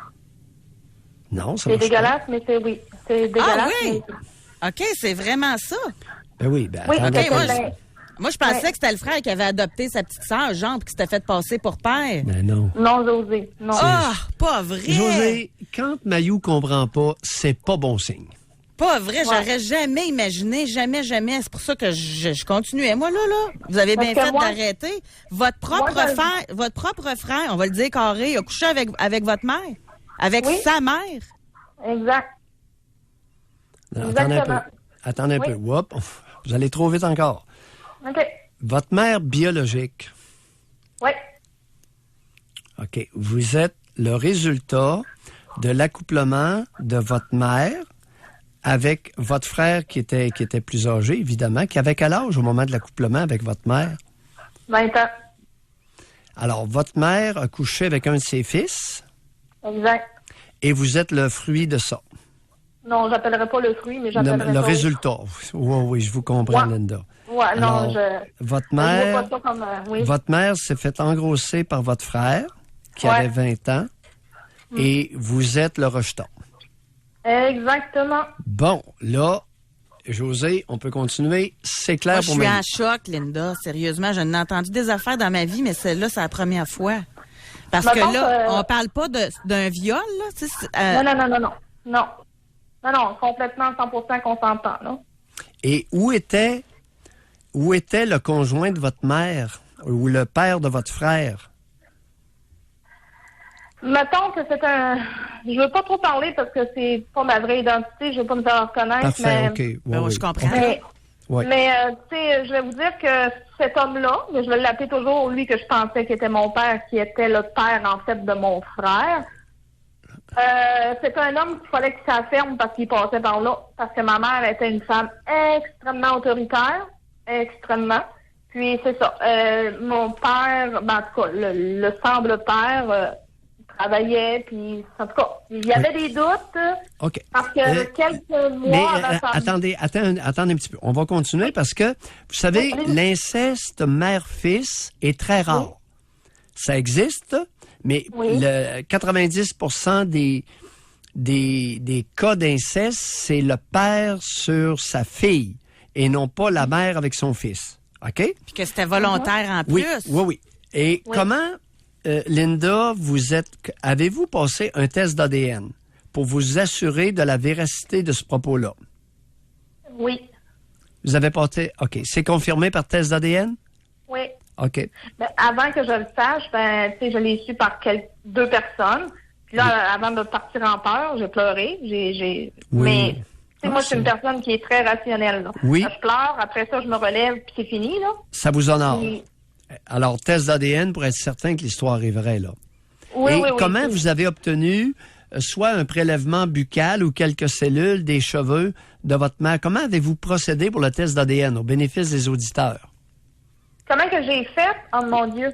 Non, ça C'est marche dégueulasse, mais c'est oui. C'est dégueulasse. Ah oui? Mais... OK, c'est vraiment ça. Ben oui, ben Oui, attendez. OK, moi, je pensais que c'était le frère qui avait adopté sa petite sœur, Jean, puis qui s'était fait passer pour père. Ben non. Non, José. Non. Ah, pas vrai. José, quand Mayou comprend pas, c'est pas bon signe. Pas vrai, j'aurais jamais imaginé, jamais. C'est pour ça que je continuais. Moi, là, vous avez bien fait d'arrêter. Votre propre frère, on va le dire carré, a couché avec votre mère, avec sa mère. Exact. Non, attendez un peu. Whoop, vous allez trop vite encore. OK. Votre mère biologique. Oui. OK. Vous êtes le résultat de l'accouplement de votre mère avec votre frère qui était plus âgé, évidemment, qui avait quel âge au moment de l'accouplement avec votre mère? 20 ans. Alors, votre mère a couché avec un de ses fils. Exact. Et vous êtes le fruit de ça. Non, j'appellerai pas le fruit, mais j'appellerai le résultat. Oui, je vous comprends, Linda. Oui, non, votre mère, je vois pas ça comme... oui. Votre mère s'est fait engrosser par votre frère, qui avait 20 ans, et vous êtes le rejeton. Exactement. Bon, là, José, on peut continuer. C'est clair pour moi. Je suis en choc, Linda. Sérieusement, je n'ai entendu des affaires dans ma vie, mais celle-là, c'est la première fois. Parce que là, on parle pas d'un viol, là. Non, complètement 100% consentant, là. Et où était le conjoint de votre mère ou le père de votre frère? Mettons que c'est un... Je veux pas trop parler parce que c'est pas ma vraie identité, je veux pas me faire reconnaître. Parfait, mais... OK. Je comprends. Mais, oui. mais tu sais, je vais vous dire que cet homme-là, je vais l'appeler toujours lui que je pensais qui était mon père, qui était le père, en fait, de mon frère. C'est un homme qu'il fallait qu'il s'affirme parce qu'il passait par là. Parce que ma mère était une femme extrêmement autoritaire. Extrêmement. Puis, c'est ça. Mon père, en tout cas, le semble-père... travaillait, puis en tout cas, il y avait des doutes. OK. Parce que quelques mois avant sa... attendez un petit peu. On va continuer parce que, vous savez, l'inceste mère-fils est très rare. Ça existe, mais le 90% des cas d'inceste, c'est le père sur sa fille et non pas la mère avec son fils. OK? Puis que c'était volontaire en plus. Oui. Et comment... Linda, avez-vous passé un test d'ADN pour vous assurer de la véracité de ce propos-là? Oui. Vous avez passé... OK. C'est confirmé par test d'ADN? Oui. OK. Mais avant que je le sache, je l'ai su par deux personnes. Puis là, avant de partir en peur, j'ai pleuré. Mais moi, je suis une personne qui est très rationnelle. Là. Oui. Je pleure, après ça, je me relève, puis c'est fini. Là. Ça vous honore. Alors, test d'ADN pour être certain que l'histoire est vraie, là. Oui. Comment vous avez obtenu soit un prélèvement buccal ou quelques cellules des cheveux de votre mère? Comment avez-vous procédé pour le test d'ADN au bénéfice des auditeurs? Comment que j'ai fait? Oh mon Dieu!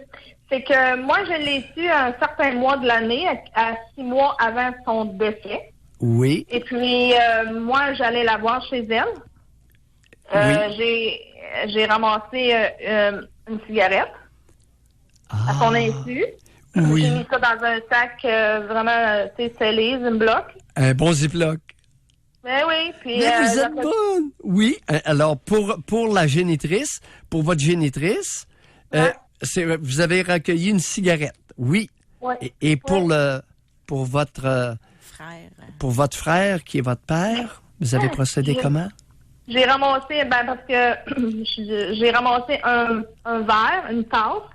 C'est que moi, je l'ai su à un certain mois de l'année, à 6 mois avant son décès. Oui. Et puis, moi, j'allais la voir chez elle. J'ai ramassé une cigarette à son insu. Oui. J'ai mis ça dans un sac vraiment, scellé, Ziploc. Un bon Ziploc. Ben oui. Puis, mais vous êtes bonne! Oui. Alors, pour la génitrice, pour votre génitrice, vous avez recueilli une cigarette. Oui. Ouais. Et pour votre frère, qui est votre père, vous avez procédé comment? J'ai ramassé, parce que j'ai ramassé un verre, une tasse,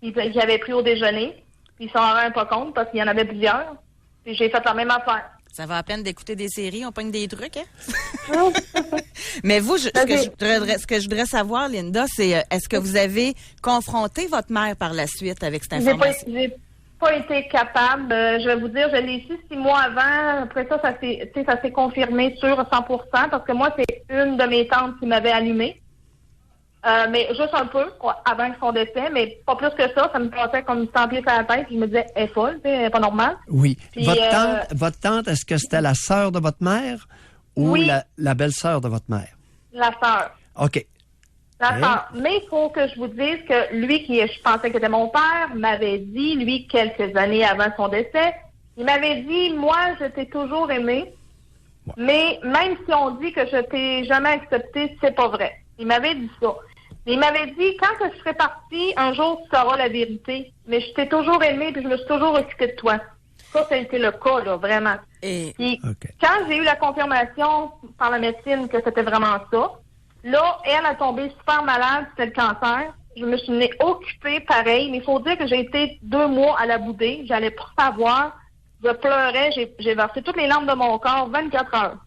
qu'ils avaient pris au déjeuner. Puis ils s'en rendaient pas compte parce qu'il y en avait plusieurs. Puis j'ai fait la même affaire. Ça va à peine d'écouter des séries, on pogne des trucs, hein? Mais vous, ce que je voudrais savoir, Linda, c'est est-ce que vous avez confronté votre mère par la suite avec cette information? J'ai pas été capable. Je vais vous dire, je l'ai su 6 mois avant. Après ça, ça s'est confirmé sur 100%, parce que moi, c'est une de mes tantes qui m'avait allumé. Mais juste un peu avant son décès, mais pas plus que ça. Ça me passait comme 100 pieds sur la tête. Puis je me disais, elle est folle, elle est pas normale. Oui. Puis, votre tante, est-ce que c'était la sœur de votre mère ou oui, la belle-sœur de votre mère? La sœur. OK. La sœur. Mais il faut que je vous dise que lui, qui je pensais que c'était mon père, m'avait dit, lui, quelques années avant son décès, il m'avait dit, moi, je t'ai toujours aimé, mais même si on dit que je t'ai jamais accepté, c'est pas vrai. Il m'avait dit ça. Mais il m'avait dit, quand que je serai partie, un jour, tu sauras la vérité. Mais je t'ai toujours aimé, puis je me suis toujours occupée de toi. Ça, ça a été le cas, là, vraiment. Puis, quand j'ai eu la confirmation par la médecine que c'était vraiment ça, là, elle a tombé super malade, c'était le cancer. Je me suis occupée pareil, mais il faut dire que j'ai été 2 mois à la boudée. J'allais pas savoir. Je pleurais, j'ai versé toutes les larmes de mon corps 24 heures.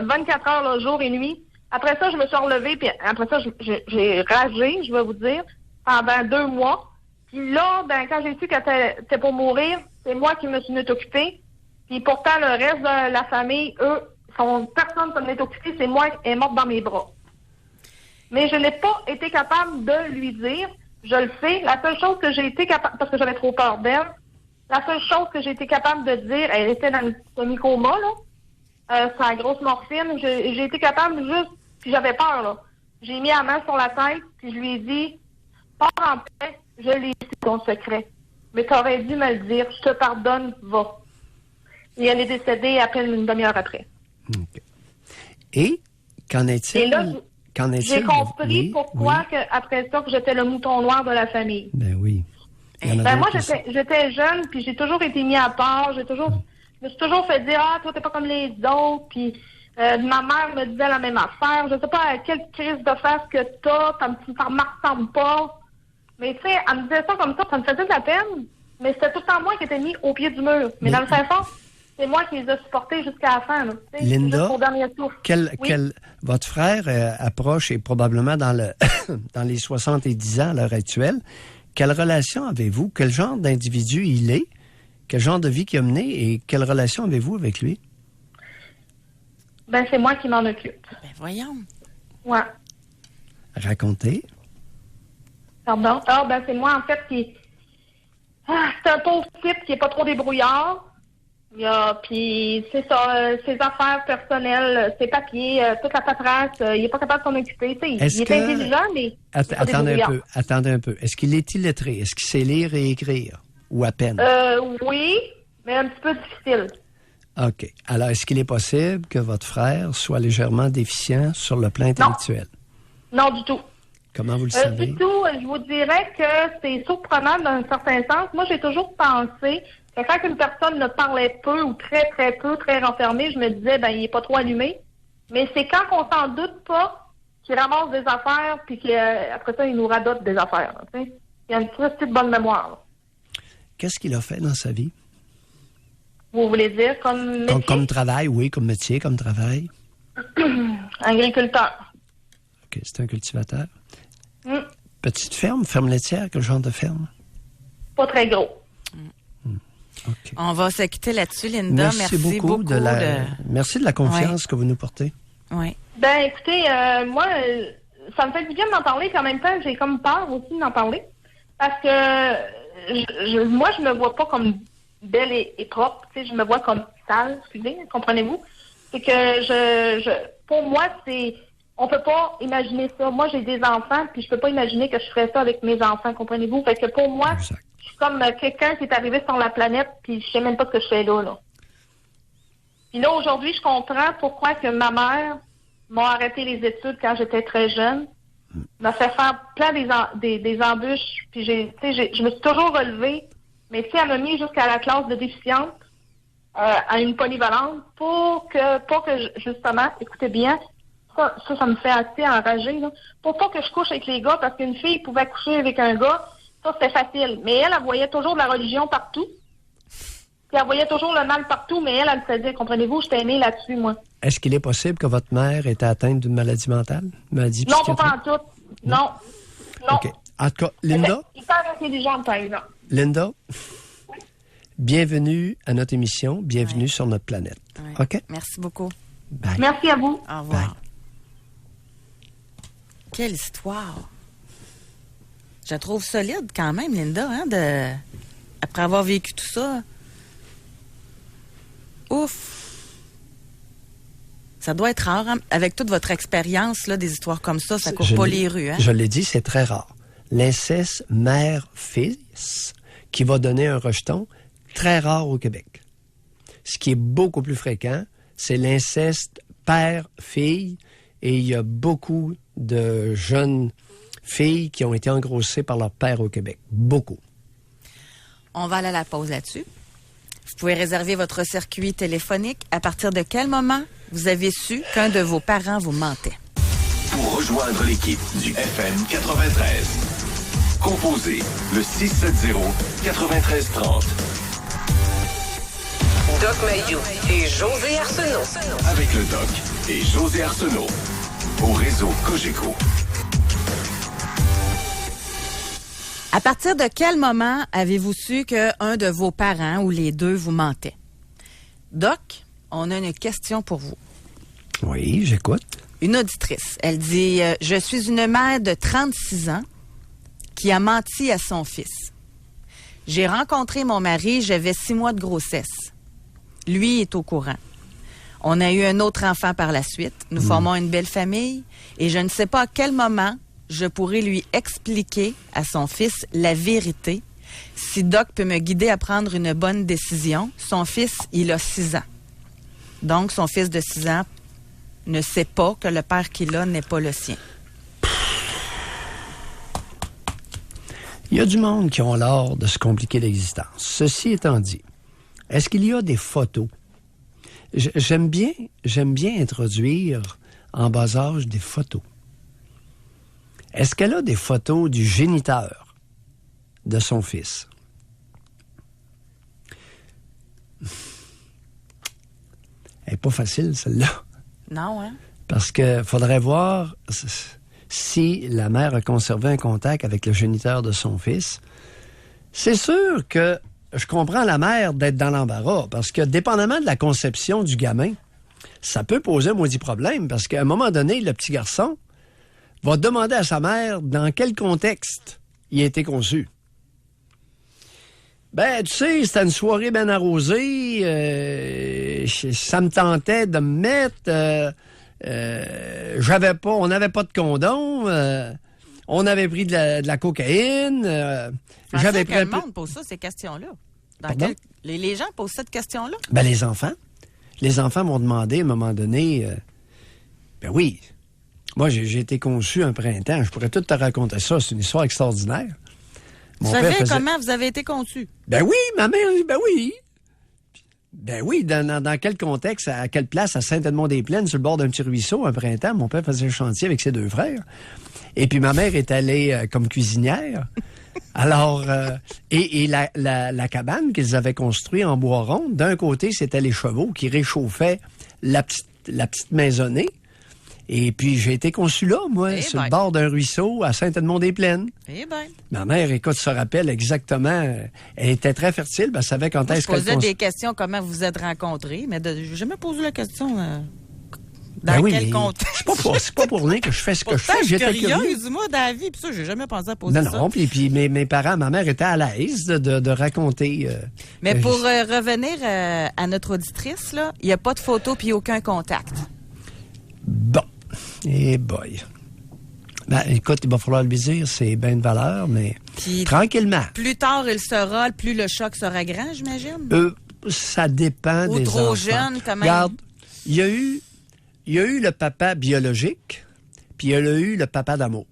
24 heures, là, jour et nuit. Après ça, je me suis relevée, puis après ça, j'ai ragé, je vais vous dire, pendant 2 mois. Puis là, quand j'ai su qu'elle était pour mourir, c'est moi qui me suis occupée. Puis pourtant, le reste de la famille, eux, personne ne s'en est occupé, c'est moi qui est morte dans mes bras. Mais je n'ai pas été capable de lui dire, je le sais. La seule chose que j'ai été capable, parce que j'avais trop peur d'elle, la seule chose que j'ai été capable de dire, elle était dans le semi-coma, là. C'est la grosse morphine. J'ai été capable juste, puis j'avais peur, là. J'ai mis la main sur la tête, puis je lui ai dit, pars en paix, je l'ai su ton secret. Mais t'aurais dû me le dire, je te pardonne, va. Et elle est décédée à peine une demi-heure après. Okay. Et qu'en est-il? Et là, j'ai compris pourquoi après ça, que j'étais le mouton noir de la famille. Ben oui. Moi, j'étais jeune, puis j'ai toujours été mis à part. Je me suis toujours fait dire, toi, t'es pas comme les autres. Puis ma mère me disait la même affaire. Je sais pas quelle crise de face que t'as, ça me ressemble pas. Mais tu sais, elle me disait ça comme ça me faisait de la peine. Mais c'était tout le temps moi qui étais mis au pied du mur. Mais dans le fin fond, c'est moi qui les ai supportés jusqu'à la fin. Là, Linda, au dernier souffle. Votre frère approche et probablement dans les 70 ans à l'heure actuelle. Quelle relation avez-vous? Quel genre d'individu il est? Quel genre de vie qu'il a mené? Et quelle relation avez-vous avec lui? Ben, c'est moi qui m'en occupe. Ben, voyons. Ouais. Racontez. Pardon? Ben, c'est moi, en fait, qui... c'est un pauvre type qui est pas trop débrouillard. Puis, c'est ça, ses affaires personnelles, ses papiers, toute la paperasse, il est pas capable de s'en occuper. Il est intelligent, mais Attendez un peu. Est-ce qu'il est illettré? Est-ce qu'il sait lire et écrire? Ou à peine? Oui, mais un petit peu difficile. OK. Alors, est-ce qu'il est possible que votre frère soit légèrement déficient sur le plan intellectuel? Non, du tout. Comment vous le savez? Du tout, je vous dirais que c'est surprenant dans un certain sens. Moi, j'ai toujours pensé que quand une personne ne parlait peu ou très, très peu, très renfermée, je me disais, il n'est pas trop allumé. Mais c'est quand on s'en doute pas qu'il ramasse des affaires puis qu'après ça, il nous radote des affaires. Il a une petite bonne mémoire. Là. Qu'est-ce qu'il a fait dans sa vie? Vous voulez dire comme métier? Comme travail, oui, comme métier, comme travail. Agriculteur. OK, c'est un cultivateur. Petite ferme laitière, quel genre de ferme? Pas très gros. Okay. On va se quitter là-dessus, Linda. Merci beaucoup Merci de la confiance que vous nous portez. Oui. Ben, écoutez, moi, ça me fait du bien d'en parler, puis en même temps, j'ai comme peur aussi d'en parler. Parce que moi, je me vois pas comme belle et propre. Tu sais, je me vois comme sale, excusez, comprenez-vous? C'est que pour moi, on peut pas imaginer ça. Moi, j'ai des enfants, puis je peux pas imaginer que je ferais ça avec mes enfants, comprenez-vous? Fait que pour moi, exact. Je suis comme quelqu'un qui est arrivé sur la planète, puis je sais même pas ce que je fais là. Puis là, aujourd'hui, je comprends pourquoi que ma mère m'a arrêté les études quand j'étais très jeune, m'a fait faire plein des embûches, puis je me suis toujours relevée, mais tu sais, elle m'a mis jusqu'à la classe de déficiente, à une polyvalente, pour que justement, écoutez bien, ça me fait assez enrager, là, pour pas que je couche avec les gars, parce qu'une fille pouvait coucher avec un gars, Ça, c'était facile. Mais elle voyait toujours de la religion partout. Puis elle voyait toujours le mal partout, mais elle le faisait. Comprenez-vous, j'étais née là-dessus, moi. Est-ce qu'il est possible que votre mère était atteinte d'une maladie mentale? Maladie Non, psychiatrique? pas en tout. Non. Non. OK. En tout cas, Linda? Hyper intelligente, par exemple. Linda, bienvenue à notre émission. Bienvenue sur notre planète. Ouais. OK? Merci beaucoup. Bye. Merci à vous. Au revoir. Bye. Quelle histoire. Je la trouve solide quand même, Linda, hein, après avoir vécu tout ça. Ouf. Ça doit être rare, hein? Avec toute votre expérience, là, des histoires comme ça court pas les rues, hein? Je l'ai dit, c'est très rare. L'inceste mère-fils qui va donner un rejeton, très rare au Québec. Ce qui est beaucoup plus fréquent, c'est l'inceste père-fille, et il y a beaucoup de jeunes filles qui ont été engrossées par leur père au Québec. Beaucoup. On va aller à la pause là-dessus. Vous pouvez réserver votre circuit téléphonique. À partir de quel moment vous avez su qu'un de vos parents vous mentait? Pour rejoindre l'équipe du FM 93, composez le 670-9330. Doc Mayou et José Arsenault. Avec le Doc et José Arsenault. Au réseau Cogeco. À partir de quel moment avez-vous su qu'un de vos parents ou les deux vous mentait? Doc, on a une question pour vous. Oui, j'écoute. Une auditrice. Elle dit « Je suis une mère de 36 ans qui a menti à son fils. J'ai rencontré mon mari, j'avais 6 mois de grossesse. Lui est au courant. On a eu un autre enfant par la suite. Nous formons une belle famille et je ne sais pas à quel moment je pourrais lui expliquer à son fils la vérité. Si Doc peut me guider à prendre une bonne décision, son fils, il a 6 ans. Donc, son fils de 6 ans ne sait pas que le père qu'il a n'est pas le sien. Il y a du monde qui ont l'art de se compliquer l'existence. Ceci étant dit, est-ce qu'il y a des photos? J'aime bien introduire en bas âge des photos. Est-ce qu'elle a des photos du géniteur de son fils? Elle n'est pas facile, celle-là. Non, hein? Parce que faudrait voir si la mère a conservé un contact avec le géniteur de son fils. C'est sûr que je comprends la mère d'être dans l'embarras, parce que dépendamment de la conception du gamin, ça peut poser un maudit problème, parce qu'à un moment donné, le petit garçon va demander à sa mère dans quel contexte il a été conçu. Ben, tu sais, c'était une soirée bien arrosée, ça me tentait de me mettre, on n'avait pas de condom, on avait pris de la cocaïne, j'avais pris le monde pose ça, ces questions-là. Les gens posent cette question-là? Ben, les enfants m'ont demandé à un moment donné, ben oui, moi j'ai été conçu un printemps, je pourrais tout te raconter ça, c'est une histoire extraordinaire. Vous savez comment vous avez été conçu? Ben oui, ma mère, ben oui. Ben oui, dans quel contexte, à quelle place, à Saint-Edmond-des-Plaines, sur le bord d'un petit ruisseau, un printemps, mon père faisait un chantier avec ses 2 frères. Et puis ma mère est allée comme cuisinière. Alors, et la cabane qu'ils avaient construite en bois rond, d'un côté, c'était les chevaux qui réchauffaient la petite maisonnée. Et puis, j'ai été conçu là, moi, sur le bord d'un ruisseau à Saint-Edmond-des-Plaines. Eh bien. Ma mère, écoute, se rappelle exactement. Elle était très fertile, elle savait quand est-ce qu'elle... Je posais des questions, comment vous vous êtes rencontrés, mais je n'ai jamais posé la question dans quel contexte. C'est pas pour rien que je fais ce que je fais. J'étais curieuse, moi, dans la vie, puis ça, j'ai jamais pensé à poser ça. Non, puis mes parents, ma mère était à l'aise de raconter... mais pour revenir à notre auditrice, là, il n'y a pas de photo puis aucun contact. Bon. Eh boy. Ben, écoute, il va falloir le dire, c'est bien de valeur, mais puis, tranquillement. Plus tard il sera, plus le choc sera grand, j'imagine? Ça dépend ou des trop enfants. jeune, quand même. Regarde, il y a eu le papa biologique, puis il y a eu le papa d'amour.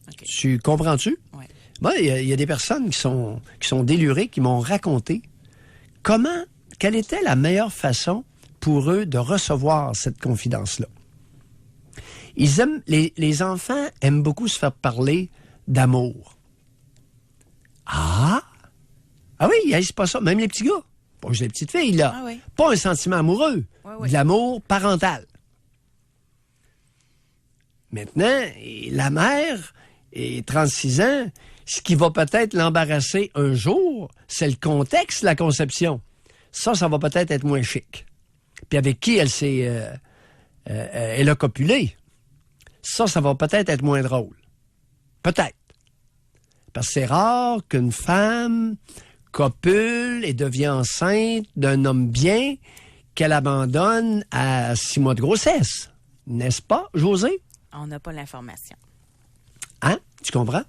Okay. Tu comprends-tu? Oui. Moi, il y a des personnes qui sont délurées, qui m'ont raconté quelle était la meilleure façon pour eux de recevoir cette confidence-là. Les enfants aiment beaucoup se faire parler d'amour. Ah! Ah oui, c'est pas ça. Même les petits gars. Pas juste les petites filles, là. Ah oui. Pas un sentiment amoureux. Oui. De l'amour parental. Maintenant, la mère, et 36 ans, ce qui va peut-être l'embarrasser un jour, c'est le contexte de la conception. Ça va peut-être être moins chic. Puis avec qui elle a copulé. Ça va peut-être être moins drôle. Peut-être. Parce que c'est rare qu'une femme copule et devient enceinte d'un homme bien qu'elle abandonne à 6 mois de grossesse. N'est-ce pas, José? On n'a pas l'information. Hein? Tu comprends?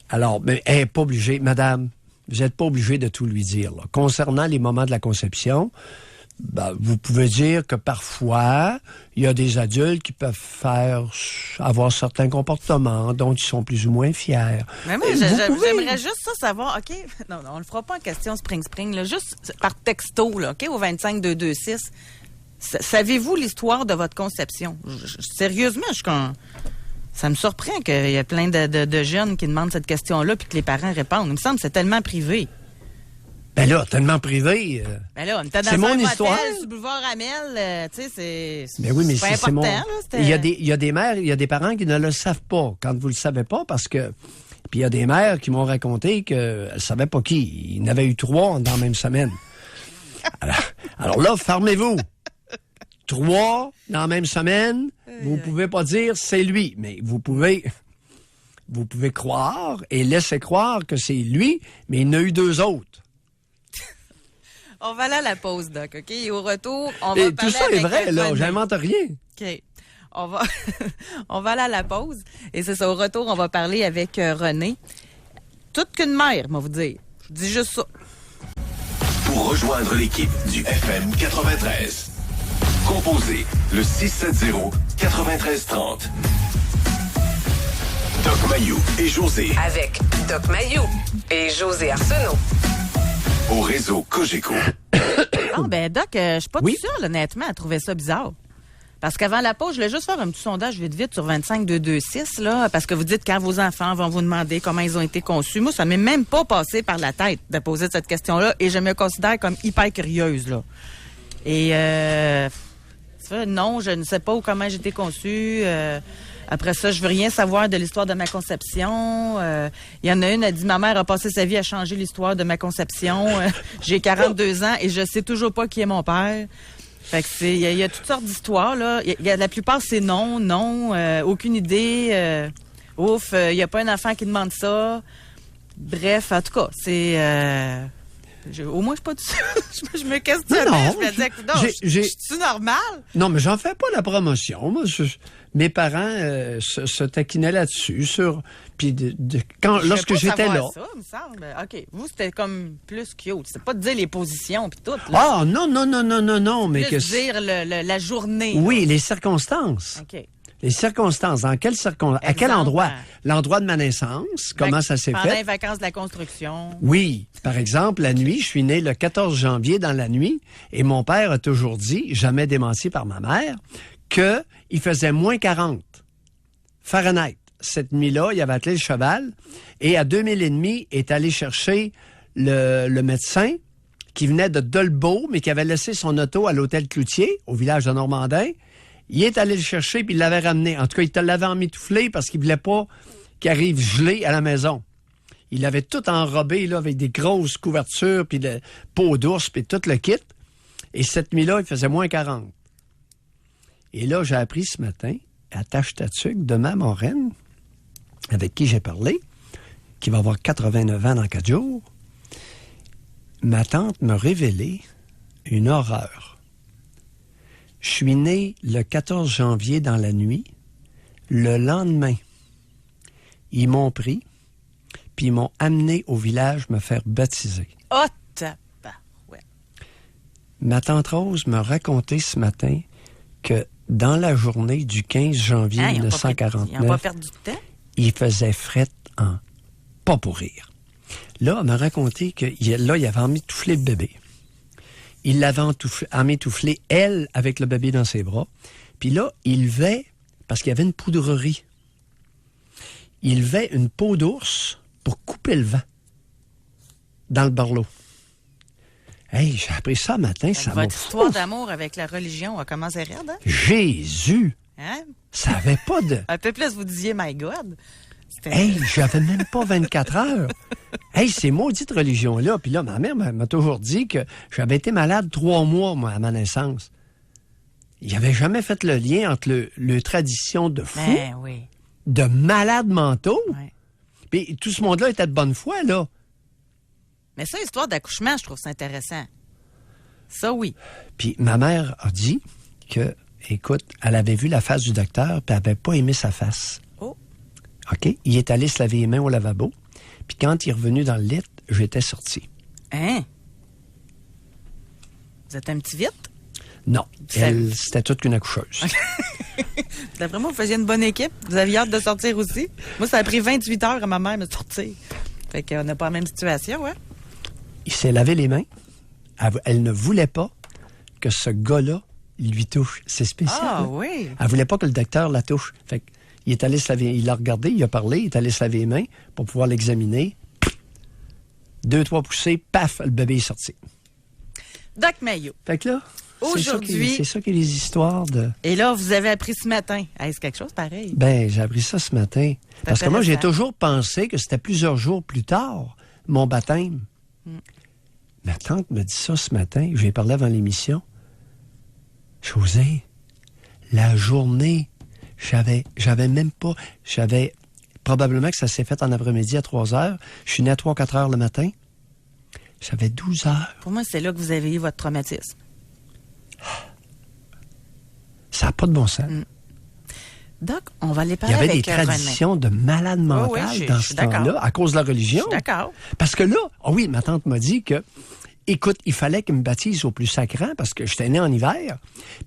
Alors, mais elle n'est pas obligée, madame, vous n'êtes pas obligée de tout lui dire. Là. Concernant les moments de la conception, ben, vous pouvez dire que parfois, il y a des adultes qui peuvent avoir certains comportements dont ils sont plus ou moins fiers. Mais moi, j'aimerais juste ça savoir, OK, non, on le fera pas en question Spring, là, juste par texto, là, OK, au 25-226. Savez-vous l'histoire de votre conception? Sérieusement, ça me surprend qu'il y ait plein de jeunes qui demandent cette question-là puis que les parents répondent. Il me semble que c'est tellement privé. Ben là, tellement privé. Ben là, on était dans c'est un mon motel histoire. sur le boulevard Amel, tu sais, c'est Ben oui, mais pas c'est important. mon... Là, il y a des mères, il y a des parents qui ne le savent pas quand vous le savez pas parce que... Puis il y a des mères qui m'ont raconté qu'elles ne savaient pas qui. Il y en avait eu 3 dans la même semaine. Alors là, fermez-vous. 3 dans la même semaine, vous pouvez pas dire c'est lui, mais vous pouvez croire et laisser croire que c'est lui, mais il y en a eu 2 autres. On va aller à la pause, Doc, OK? Et au retour, on va parler tout ça est avec vrai, là, René. j'invente rien. OK. On va aller à la pause. Et c'est ça, au retour, on va parler avec René. Toute qu'une mère, moi vous dire. Je dis juste ça. Pour rejoindre l'équipe du FM 93, composez le 670-9330. Doc Mayou et José. Avec Doc Mayou et José Arsenault. Au réseau Cogeco. Non, ben Doc, je suis pas Oui? tout seul, honnêtement, à trouver ça bizarre. Parce qu'avant la pause, je voulais juste faire un petit sondage vite sur 25-226, là, parce que vous dites quand vos enfants vont vous demander comment ils ont été conçus. Moi, ça m'est même pas passé par la tête de poser cette question-là et je me considère comme hyper curieuse, là. Et, non, je ne sais pas comment j'ai été conçue. Après ça, je veux rien savoir de l'histoire de ma conception. Il y en a une, elle dit, ma mère a passé sa vie à changer l'histoire de ma conception. J'ai 42 ans et je sais toujours pas qui est mon père. Fait que il y a toutes sortes d'histoires, là. La plupart, c'est non, aucune idée. Il y a pas un enfant qui demande ça. Bref, en tout cas, c'est... au moins, je suis pas tout seul. Je me questionnais. Non, je me disais, c'est-tu normal? Non, mais j'en fais pas la promotion. Moi, mes parents se taquinaient là-dessus. Puis lorsque j'étais là... Ça, me semble. OK. Vous, c'était comme plus cute. C'est pas de dire les positions puis tout. Là. Ah, non. Mais plus dire la journée. Oui, là. les circonstances. OK. Les circonstances. Dans quelle à quel endroit? L'endroit de ma naissance. Comment ça s'est Pendant fait? les vacances de la construction. Oui. Par exemple, la nuit, je suis né le 14 janvier dans la nuit et mon père a toujours dit, jamais démenti par ma mère, qu'il faisait moins 40 Fahrenheit. Cette nuit-là, il avait attelé le cheval et à 2000 est allé chercher le médecin qui venait de Dolbeau, mais qui avait laissé son auto à l'hôtel Cloutier, au village de Normandin. Il est allé le chercher puis il l'avait ramené. En tout cas, il te l'avait emmitouflé parce qu'il voulait pas qu'il arrive gelé à la maison. Il l'avait tout enrobé là, avec des grosses couvertures puis de peau d'ours puis tout le kit. Et cette nuit-là, il faisait moins 40. Et là, j'ai appris ce matin, à Tâche-Tatuc, de ma moraine, avec qui j'ai parlé, qui va avoir 89 ans dans 4 jours, ma tante m'a révélé une horreur. Je suis né le 14 janvier dans la nuit. Le lendemain, ils m'ont pris, puis ils m'ont amené au village me faire baptiser. Oh, tabarouette. Ma tante Rose m'a raconté ce matin que dans la journée du 15 janvier 1949, ils n'ont pas perdu de temps? Il faisait fret en pas pour rire. Là, elle m'a raconté que là, il avait emmitouflé le bébé. Il l'avait emmitouflé, elle, avec le bébé dans ses bras. Puis là, il levait, parce qu'il y avait une poudrerie. il levait une peau d'ours pour couper le vent dans le barlot. Hey, j'ai appris ça matin, ça m'a... Votre histoire d'amour avec la religion a commencé raide, hein? Jésus! Hein? Ça avait pas de... Un peu plus, vous disiez « My God ». Hey, j'avais même pas 24 heures. Hey, ces maudites religions-là. Puis là, ma mère m'a toujours dit que j'avais été malade 3 mois, moi, à ma naissance. Il n'avait jamais fait le lien entre le tradition de fou, Ben oui. de malades mentaux. Ouais. Puis tout ce monde-là était de bonne foi, là. Mais ça, histoire d'accouchement, je trouve ça intéressant. Ça, oui. Puis ma mère a dit que, écoute, elle avait vu la face du docteur, puis elle n'avait pas aimé sa face. Oh. OK? Il est allé se laver les mains au lavabo. Puis quand il est revenu dans le lit, j'étais sorti. Hein? Vous êtes un petit vite? Non. Ça- Elle, c'était toute qu'une accoucheuse. D'après moi, vous faisiez une bonne équipe. Vous aviez hâte de sortir aussi. Moi, ça a pris 28 heures à ma mère de sortir. Fait qu'on n'a pas la même situation, hein? Il s'est lavé les mains. Elle ne voulait pas que ce gars-là lui touche. C'est spécial. Ah, hein? oui. Elle voulait pas que le docteur la touche. Fait qu'il est allé se laver, il l'a regardé, il a parlé, il est allé se laver les mains pour pouvoir l'examiner. 2-3 poussées, paf, le bébé est sorti. Doc Mayo. Fait que là, Aujourd'hui- c'est ça qui est les histoires de... Et là, vous avez appris ce matin. Est-ce quelque chose pareil? Ben, j'ai appris ça ce matin. Parce que moi, j'ai intéressant. toujours pensé que c'était plusieurs jours plus tard, mon baptême. Ma tante me dit ça ce matin. Je lui ai parlé avant l'émission. José, la journée, j'avais même pas... Probablement que ça s'est fait en après-midi à 3 heures. Je suis né à 3-4 heures le matin. J'avais 12 heures. Pour moi, c'est là que vous avez eu votre traumatisme. Ça n'a pas de bon sens. Doc, on va aller Il y parler avait des avec René. traditions de malades mentales oui, je dans suis ce d'accord. temps-là, à cause de la religion. Je suis d'accord. Parce que là, oui, ma tante m'a dit que, écoute, il fallait qu'il me baptise au plus sacrant parce que j'étais né en hiver.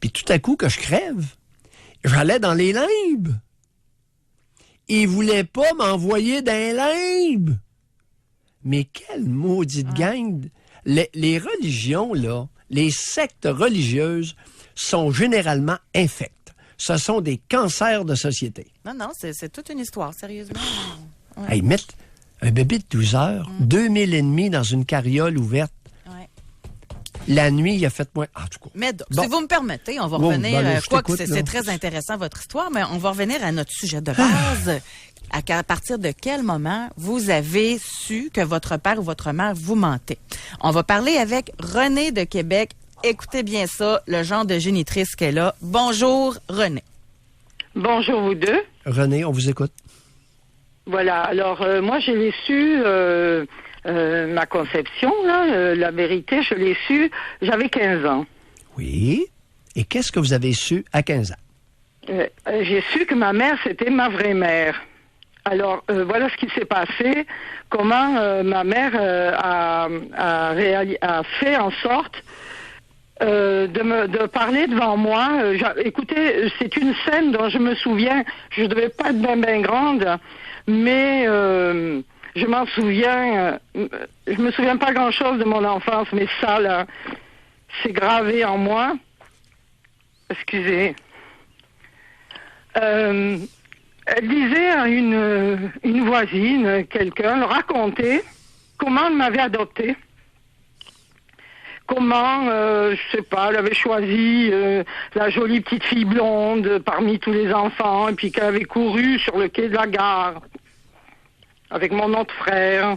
Puis tout à coup, que je crève, j'allais dans les limbes. Il voulait pas m'envoyer dans les limbes. Mais quelle maudite gang. Les religions, là, les sectes religieuses sont généralement infectes. Ce sont des cancers de société. Non, non, c'est toute une histoire, sérieusement. Ouais. Hey, mettre un bébé de 12 heures, 2000 et demi dans une carriole ouverte. Ouais. La nuit, il a fait moins... Ah, en tout cas. Mais Doc, Bon. si vous me permettez, on va Bon, revenir... ben là, je quoi que t'écoute, là. c'est très intéressant, votre histoire, mais on va revenir à notre sujet de base. À partir de quel moment vous avez su que votre père ou votre mère vous mentait? On va parler avec René de Québec. Écoutez bien ça, le genre de génitrice qu'elle a. Bonjour, René. Bonjour vous deux. René, on vous écoute. Voilà, alors moi je l'ai su, ma conception, là, la vérité, je l'ai su, j'avais 15 ans. Oui. Et qu'est-ce que vous avez su à 15 ans? J'ai su que ma mère, c'était ma vraie mère. Alors, voilà ce qui s'est passé, comment ma mère a fait en sorte de parler devant moi. Écoutez, c'est une scène dont je me souviens, je ne devais pas être bien grande, mais je m'en souviens, je me souviens pas grand-chose de mon enfance, mais ça, là, c'est gravé en moi. Excusez. Elle disait à une voisine, quelqu'un, racontait comment elle m'avait adoptée. Comment, je sais pas, elle avait choisi la jolie petite fille blonde parmi tous les enfants, et puis qu'elle avait couru sur le quai de la gare avec mon autre frère.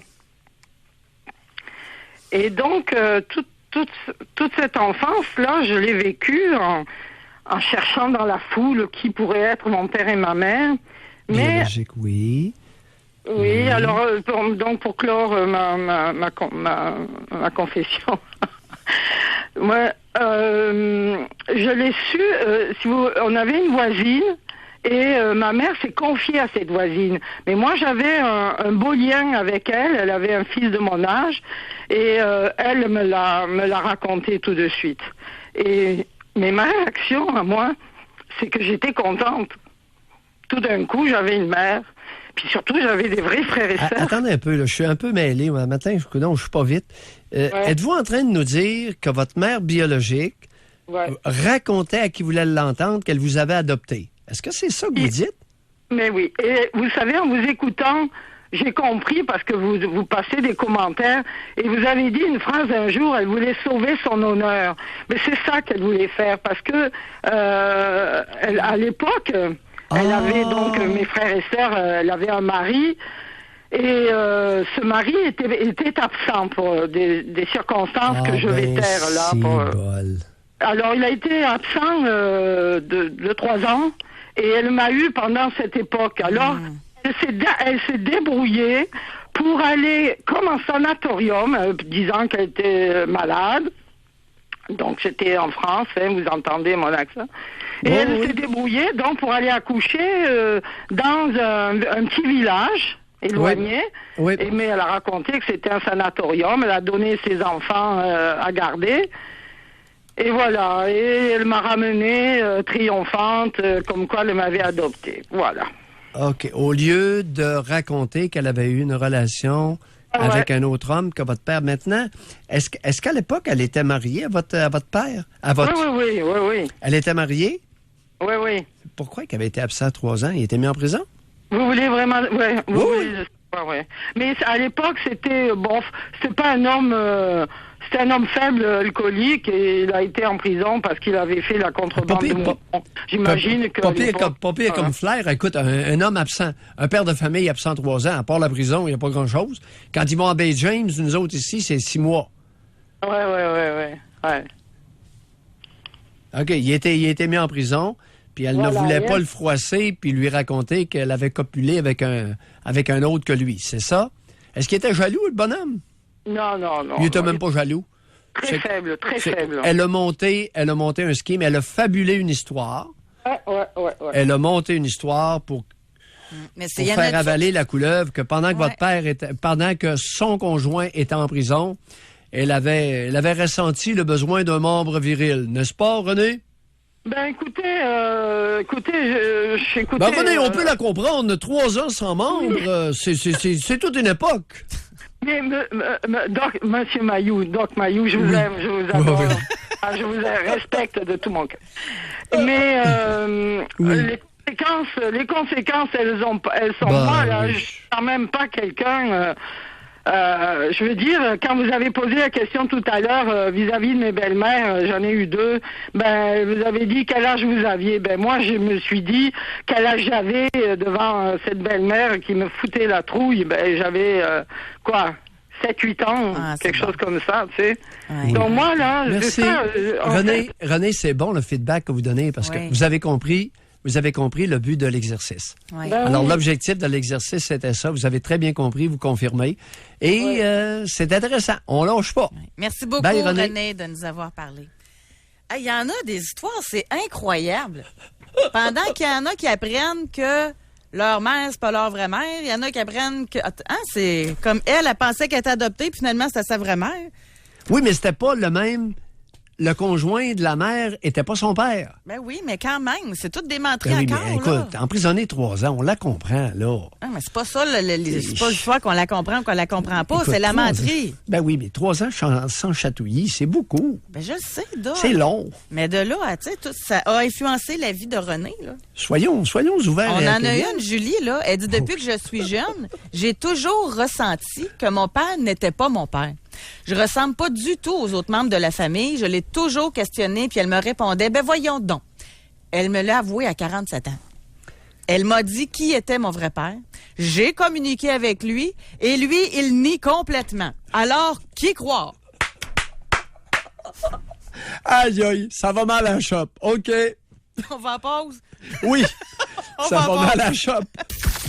Et donc, toute cette enfance-là, je l'ai vécue en cherchant dans la foule qui pourrait être mon père et ma mère. Mais Biologique, oui. oui, alors pour clore ma confession, moi, je l'ai su. On avait une voisine et ma mère s'est confiée à cette voisine. Mais moi, j'avais un beau lien avec elle. Elle avait un fils de mon âge et elle me l'a raconté tout de suite. Mais ma réaction à moi, c'est que j'étais contente. Tout d'un coup, j'avais une mère. Puis surtout, j'avais des vrais frères et sœurs. Attendez un peu, là, je suis un peu mêlé. Un matin, je suis pas vite. Ouais. Êtes-vous en train de nous dire que votre mère biologique Ouais. racontait à qui voulait l'entendre qu'elle vous avait adopté? Est-ce que c'est ça que vous dites? Mais oui. Et vous savez, en vous écoutant, j'ai compris, parce que vous passez des commentaires, et vous avez dit une phrase un jour, elle voulait sauver son honneur. Mais c'est ça qu'elle voulait faire, parce que à l'époque, elle avait donc, mes frères et sœurs, elle avait un mari, et ce mari était absent pour des circonstances que je vais taire là. Alors, il a été absent de 3 ans, et elle m'a eu pendant cette époque. Alors, elle s'est débrouillée pour aller comme en sanatorium, disant qu'elle était malade. Donc, c'était en France, hein, vous entendez mon accent. Et elle s'est débrouillée donc pour aller accoucher dans un petit village éloigné. Oui. Mais elle a raconté que c'était un sanatorium. Elle a donné ses enfants à garder. Et voilà. Et elle m'a ramenée triomphante, comme quoi elle m'avait adoptée. Voilà. OK. Au lieu de raconter qu'elle avait eu une relation avec un autre homme que votre père maintenant, est-ce qu'à l'époque, elle était mariée à votre père? Oui. Elle était mariée? Oui. Pourquoi qu'elle avait été absent 3 ans? Il était mis en prison? Vous voulez vraiment... Oui. Mais à l'époque, c'était... Bon, c'était pas un homme... C'était un homme faible, alcoolique, et il a été en prison parce qu'il avait fait la contrebande de moutons. J'imagine que... Pas pire comme flair. Écoute, un homme absent, un père de famille absent 3 ans, à part la prison, il n'y a pas grand-chose. Quand ils vont à Bay James, nous autres ici, c'est 6 mois. Ouais. OK, il était mis en prison, puis elle ne voulait pas le froisser, puis lui raconter qu'elle avait copulé avec un autre que lui. C'est ça? Est-ce qu'il était jaloux, le bonhomme? Non. Il n'était même pas jaloux. Très faible. Elle a monté un scheme, elle a fabulé une histoire. Ouais. Elle a monté une histoire pour faire avaler la couleuvre que pendant que son conjoint était en prison, elle avait ressenti le besoin d'un membre viril. N'est-ce pas, René? Ben, écoutez, René, on peut la comprendre. 3 ans sans membre, c'est toute une époque. Mais, Monsieur Mailloux, je vous aime, je vous adore. Je vous respecte de tout mon cœur. Mais les conséquences, elles sont pas là. Je ne sens même pas quelqu'un. Je veux dire, quand vous avez posé la question tout à l'heure vis-à-vis de mes belles-mères, j'en ai eu 2, vous avez dit quel âge vous aviez. Moi, je me suis dit quel âge j'avais devant cette belle-mère qui me foutait la trouille. j'avais, 7-8 ans, quelque chose comme ça, tu sais. Ouais. Donc moi, là... Merci. René, c'est bon le feedback que vous donnez, parce que vous avez compris le but de l'exercice. Oui. Alors, l'objectif de l'exercice, c'était ça. Vous avez très bien compris, vous confirmez. Et c'est intéressant. On lâche pas. Oui. Merci beaucoup, René, de nous avoir parlé. Il y en a des histoires, c'est incroyable. Pendant qu'il y en a qui apprennent que leur mère, c'est pas leur vraie mère, il y en a qui apprennent que... c'est comme elle pensait qu'elle était adoptée, puis finalement, c'était sa vraie mère. Oui, mais c'était pas le même... Le conjoint de la mère était pas son père. Ben oui, mais quand même, c'est tout démentré encore. Mais écoute, emprisonné 3 ans, on la comprend, là. Ah, mais c'est pas ça, c'est pas le choix qu'on la comprend ou qu'on la comprend pas, c'est la menterie. Ben oui, mais 3 ans sans chatouillis, c'est beaucoup. Ben je le sais, là. C'est long. Mais de là, tu sais, ça a influencé la vie de René, là. Soyons ouverts. On en a une, Julie, là. Elle dit, depuis que je suis jeune, j'ai toujours ressenti que mon père n'était pas mon père. Je ressemble pas du tout aux autres membres de la famille. Je l'ai toujours questionnée, puis elle me répondait, voyons donc. Elle me l'a avoué à 47 ans. Elle m'a dit qui était mon vrai père. J'ai communiqué avec lui, et lui, il nie complètement. Alors, qui croire? Aïe, ça va mal à la shop. OK. On va en pause? Oui, ça va mal à la shop.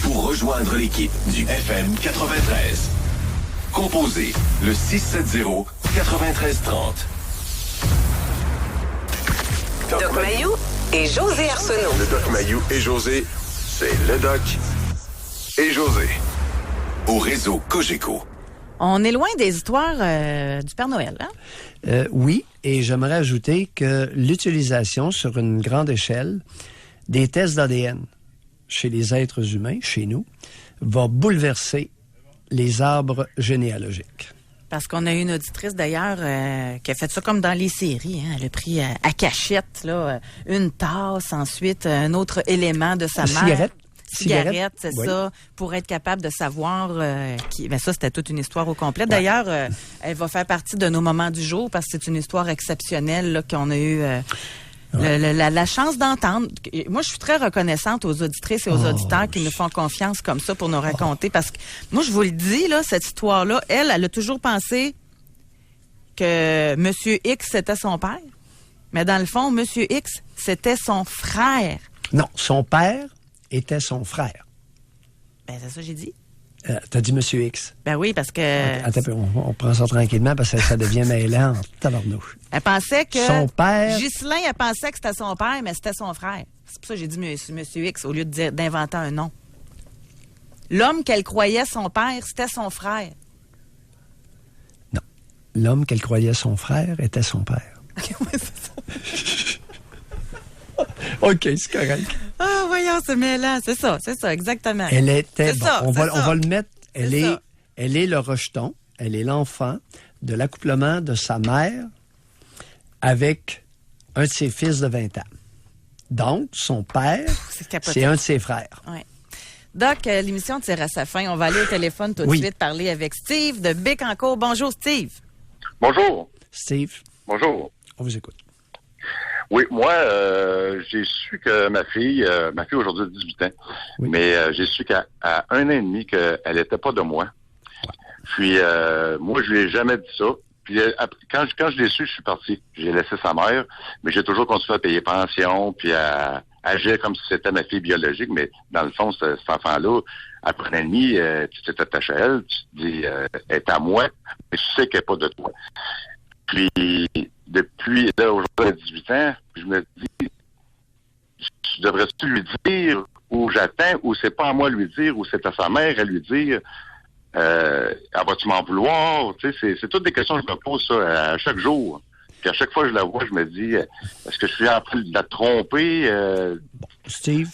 Pour rejoindre l'équipe du FM 93, composez le 670-9330. Doc Mayou et José Arsenault. Le Doc Mayou et José, c'est le Doc et José. Au réseau Cogeco. On est loin des histoires du Père Noël, hein? Oui, et j'aimerais ajouter que l'utilisation sur une grande échelle des tests d'ADN chez les êtres humains, chez nous, va bouleverser les arbres généalogiques. Parce qu'on a une auditrice, d'ailleurs, qui a fait ça comme dans les séries. Hein. Elle a pris à cachette là, une tasse, ensuite un autre élément de sa mère. cigarette, c'est ça, pour être capable de savoir qui. Mais ça, c'était toute une histoire au complet. D'ailleurs, elle va faire partie de nos moments du jour parce que c'est une histoire exceptionnelle là, qu'on a eu. La chance d'entendre. Moi, je suis très reconnaissante aux auditrices et aux auditeurs qui nous font confiance comme ça pour nous raconter. Parce que moi, je vous le dis, là, cette histoire-là, elle a toujours pensé que Monsieur X, c'était son père. Mais dans le fond, Monsieur X, c'était son frère. Non, son père était son frère. Ben, c'est ça que j'ai dit. T'as dit Monsieur X. Ben oui, parce que... Attends, on prend ça tranquillement parce que ça devient mêlant. Tabarnouche. Elle pensait que... Son père... Ghislain, elle pensait que c'était son père, mais c'était son frère. C'est pour ça que j'ai dit Monsieur X au lieu d'inventer un nom. L'homme qu'elle croyait son père, c'était son frère. Non. L'homme qu'elle croyait son frère était son père. OK, ouais, c'est ça. OK, c'est correct. Ah, voyons, c'est mêlant. C'est ça, exactement. Elle était... C'est bon, ça, on c'est va le mettre... Elle ça. est le rejeton, elle est l'enfant de l'accouplement de sa mère avec un de ses fils de 20 ans. Donc, son père, c'est un de ses frères. Oui. Doc, l'émission tire à sa fin. On va aller au téléphone tout de suite parler avec Steve de Bécancour. Bonjour, Steve. Bonjour. Steve. Bonjour. On vous écoute. Oui, moi, j'ai su que ma fille aujourd'hui a 18 ans, mais j'ai su qu'à 1 an et demi qu'elle n'était pas de moi. Puis, moi, je lui ai jamais dit ça. Puis, quand je l'ai su, je suis parti. J'ai laissé sa mère, mais j'ai toujours continué à payer pension, puis à agir comme si c'était ma fille biologique. Mais dans le fond, cet enfant-là, après 1 an et demi, tu t'es attaché à elle, tu te dis, elle est à moi, mais tu sais qu'elle n'est pas de toi. Puis, depuis, là, aujourd'hui, à 18 ans, je me dis, tu devrais-tu lui dire où j'attends, ou c'est pas à moi de lui dire, ou c'est à sa mère à lui dire, vas-tu m'en vouloir? Tu sais, c'est toutes des questions que je me pose ça à chaque jour. Puis à chaque fois que je la vois, je me dis, est-ce que je suis en train de la tromper? Bon, Steve,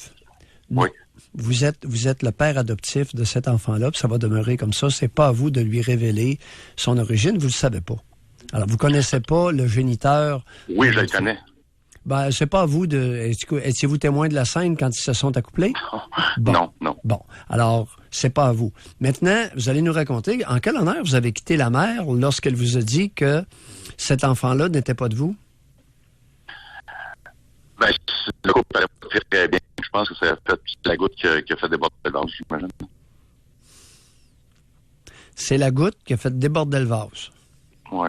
oui. Vous êtes le père adoptif de cet enfant-là, puis ça va demeurer comme ça. C'est pas à vous de lui révéler son origine, vous le savez pas. Alors, vous connaissez pas le géniteur? Oui, je le connais. Ben, c'est pas à vous de... Étiez-vous témoin de la scène quand ils se sont accouplés? Bon. Non. Bon, alors, c'est pas à vous. Maintenant, vous allez nous raconter en quel honneur vous avez quitté la mère lorsqu'elle vous a dit que cet enfant-là n'était pas de vous? Ben, le couple n'allait pas très bien. Je pense que c'est la goutte qui a fait déborder le vase, j'imagine. C'est la goutte qui a fait déborder le vase? Oui.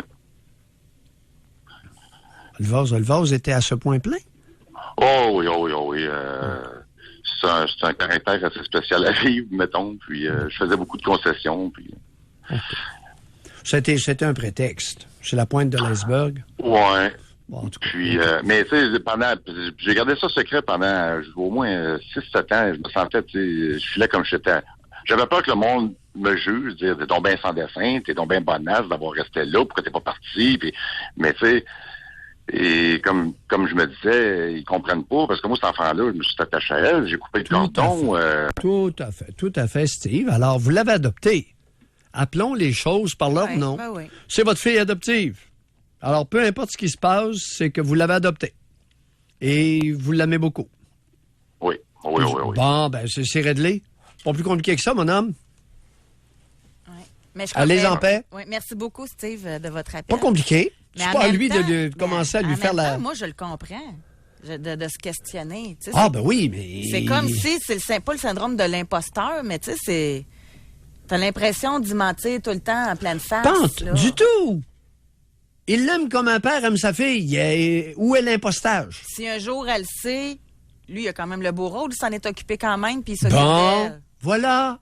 Le vase était à ce point plein? Oh oui. C'est un caractère assez spécial à vivre, mettons. Puis je faisais beaucoup de concessions. Puis... Okay. C'était un prétexte. C'est la pointe de l'iceberg? Ouais. Bon, en tout cas, puis, mais tu sais, j'ai gardé ça secret pendant au moins 6-7 ans. Je me sentais, je filais comme j'étais. J'avais peur que le monde me juge, dire, t'es donc bien sans dessin, t'es donc bien bonasse d'avoir resté là, pourquoi t'es pas parti. Puis, mais tu sais, et comme je me disais, ils comprennent pas, parce que moi, cet enfant-là, je me suis attaché à elle, j'ai coupé le cordon. Tout à fait, Steve. Alors, vous l'avez adopté. Appelons les choses par leur nom. Ben oui. C'est votre fille adoptive. Alors, peu importe ce qui se passe, c'est que vous l'avez adoptée. Et vous l'aimez beaucoup. Oui. Bon, ben, c'est réglé. Pas plus compliqué que ça, mon homme. Oui. Mais allez en paix. Oui, merci beaucoup, Steve, de votre appel. Pas compliqué. Mais c'est pas à lui de commencer à lui faire la... Moi, je le comprends. De se questionner. Tu sais, ben oui, mais... C'est comme si, c'est pas le syndrome de l'imposteur, mais tu sais, c'est... T'as l'impression d'y mentir tout le temps en pleine face. Pas du tout! Il l'aime comme un père aime sa fille. Où est l'impostage? Si un jour elle sait, lui, il a quand même le beau rôle, il s'en est occupé quand même, puis il s'occupe d'elle. Voilà.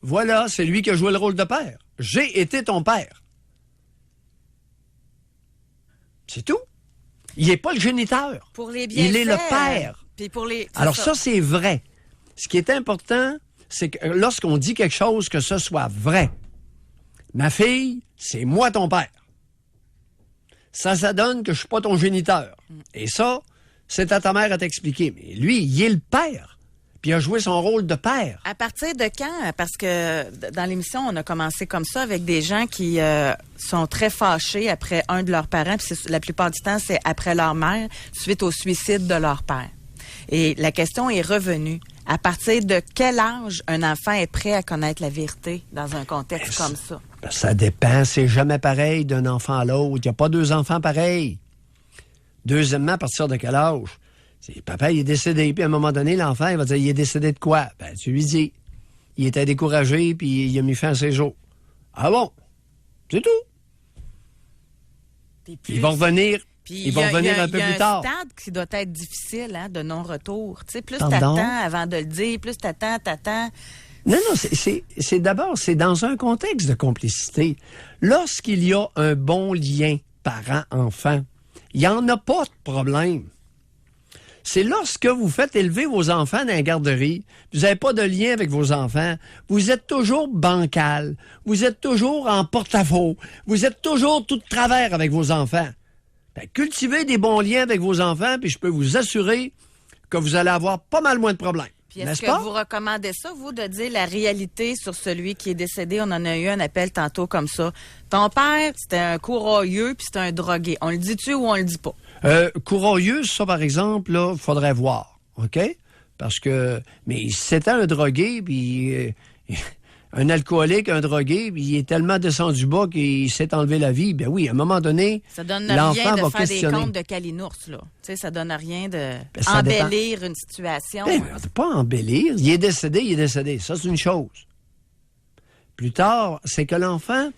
Voilà, c'est lui qui a joué le rôle de père. J'ai été ton père. C'est tout. Il n'est pas le géniteur. Pour les bienfaits. Il est le père. Puis pour les... Alors ça, c'est vrai. Ce qui est important, c'est que lorsqu'on dit quelque chose, que ce soit vrai. Ma fille, c'est moi ton père. Ça donne que je suis pas ton géniteur. Et ça, c'est à ta mère à t'expliquer. Mais lui, il est le père. Puis il a joué son rôle de père. À partir de quand? Parce que dans l'émission, on a commencé comme ça avec des gens qui sont très fâchés après un de leurs parents. Puis la plupart du temps, c'est après leur mère, suite au suicide de leur père. Et la question est revenue. À partir de quel âge un enfant est prêt à connaître la vérité dans un contexte comme ça? Ça dépend. C'est jamais pareil d'un enfant à l'autre. Il n'y a pas 2 enfants pareils. Deuxièmement, à partir de quel âge? Papa, il est décédé. Puis à un moment donné, l'enfant, il va dire, il est décédé de quoi? Ben, tu lui dis. Il était découragé, puis il a mis fin à ses jours. Ah bon? C'est tout. Il va revenir. Il va revenir un peu plus tard. Il y a un stade qui doit être difficile, hein, de non-retour. Tu sais, plus Pardon? t'attends avant de le dire, plus t'attends. Non, c'est d'abord, c'est dans un contexte de complicité. Lorsqu'il y a un bon lien parent-enfant, il n'y en a pas de problème. C'est lorsque vous faites élever vos enfants dans la garderie, vous n'avez pas de lien avec vos enfants, vous êtes toujours bancal, vous êtes toujours en porte-à-faux, vous êtes toujours tout de travers avec vos enfants. Ben, cultivez des bons liens avec vos enfants, puis je peux vous assurer que vous allez avoir pas mal moins de problèmes. Puis est-ce que vous recommandez ça, vous, de dire la réalité sur celui qui est décédé? On en a eu un appel tantôt comme ça. Ton père, c'était un courroyeux, puis c'était un drogué. On le dit-tu ou on le dit pas? Courroyeux, ça, par exemple, là, faudrait voir, OK? Parce que, mais si c'était un drogué, puis un alcoolique, un drogué, puis il est tellement descendu bas qu'il s'est enlevé la vie, ben oui, à un moment donné, ça donne l'enfant rien de va faire questionner. des contes de Kalinours, là. Tu sais, ça donne rien de ça embellir une situation. Ben, pas embellir. Il est décédé. Ça, c'est une chose. Plus tard, c'est que l'enfant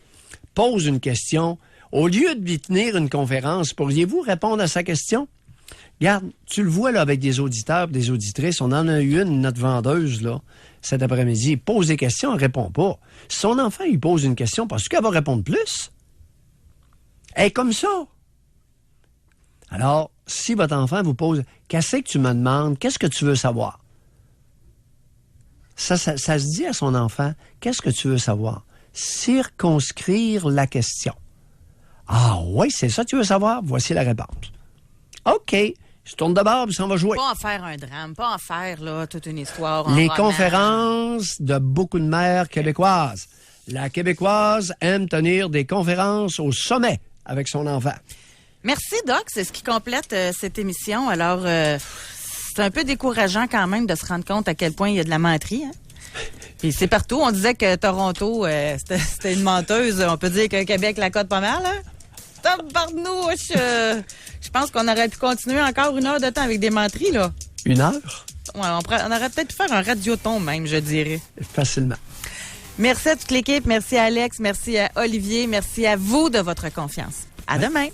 pose une question. Au lieu de lui tenir une conférence, pourriez-vous répondre à sa question? Regarde, tu le vois là avec des auditeurs et des auditrices. On en a eu une, notre vendeuse, là, cet après-midi. Il pose des questions, elle ne répond pas. Si son enfant, il pose une question, parce qu'elle va répondre plus. Elle est comme ça. Alors, si votre enfant vous pose « Qu'est-ce que tu me demandes? Qu'est-ce que tu veux savoir? » Ça se dit à son enfant « Qu'est-ce que tu veux savoir? » Circonscrire la question. Ah oui, c'est ça que tu veux savoir? Voici la réponse. OK. Je tourne de bord, puis ça va jouer. Pas en faire un drame, pas en faire là, toute une histoire. Les conférences de beaucoup de mères québécoises. La Québécoise aime tenir des conférences au sommet avec son enfant. Merci, Doc. C'est ce qui complète cette émission. Alors, c'est un peu décourageant quand même de se rendre compte à quel point il y a de la menterie. Hein? Puis c'est partout. On disait que Toronto, c'était une menteuse. On peut dire que Québec la cote pas mal. Hein? Tabarnouche! Je pense qu'on aurait pu continuer encore 1 heure de temps avec des menteries, là. 1 heure? Ouais, on aurait peut-être pu faire un radioton même, je dirais. Facilement. Merci à toute l'équipe. Merci à Alex. Merci à Olivier. Merci à vous de votre confiance. À demain.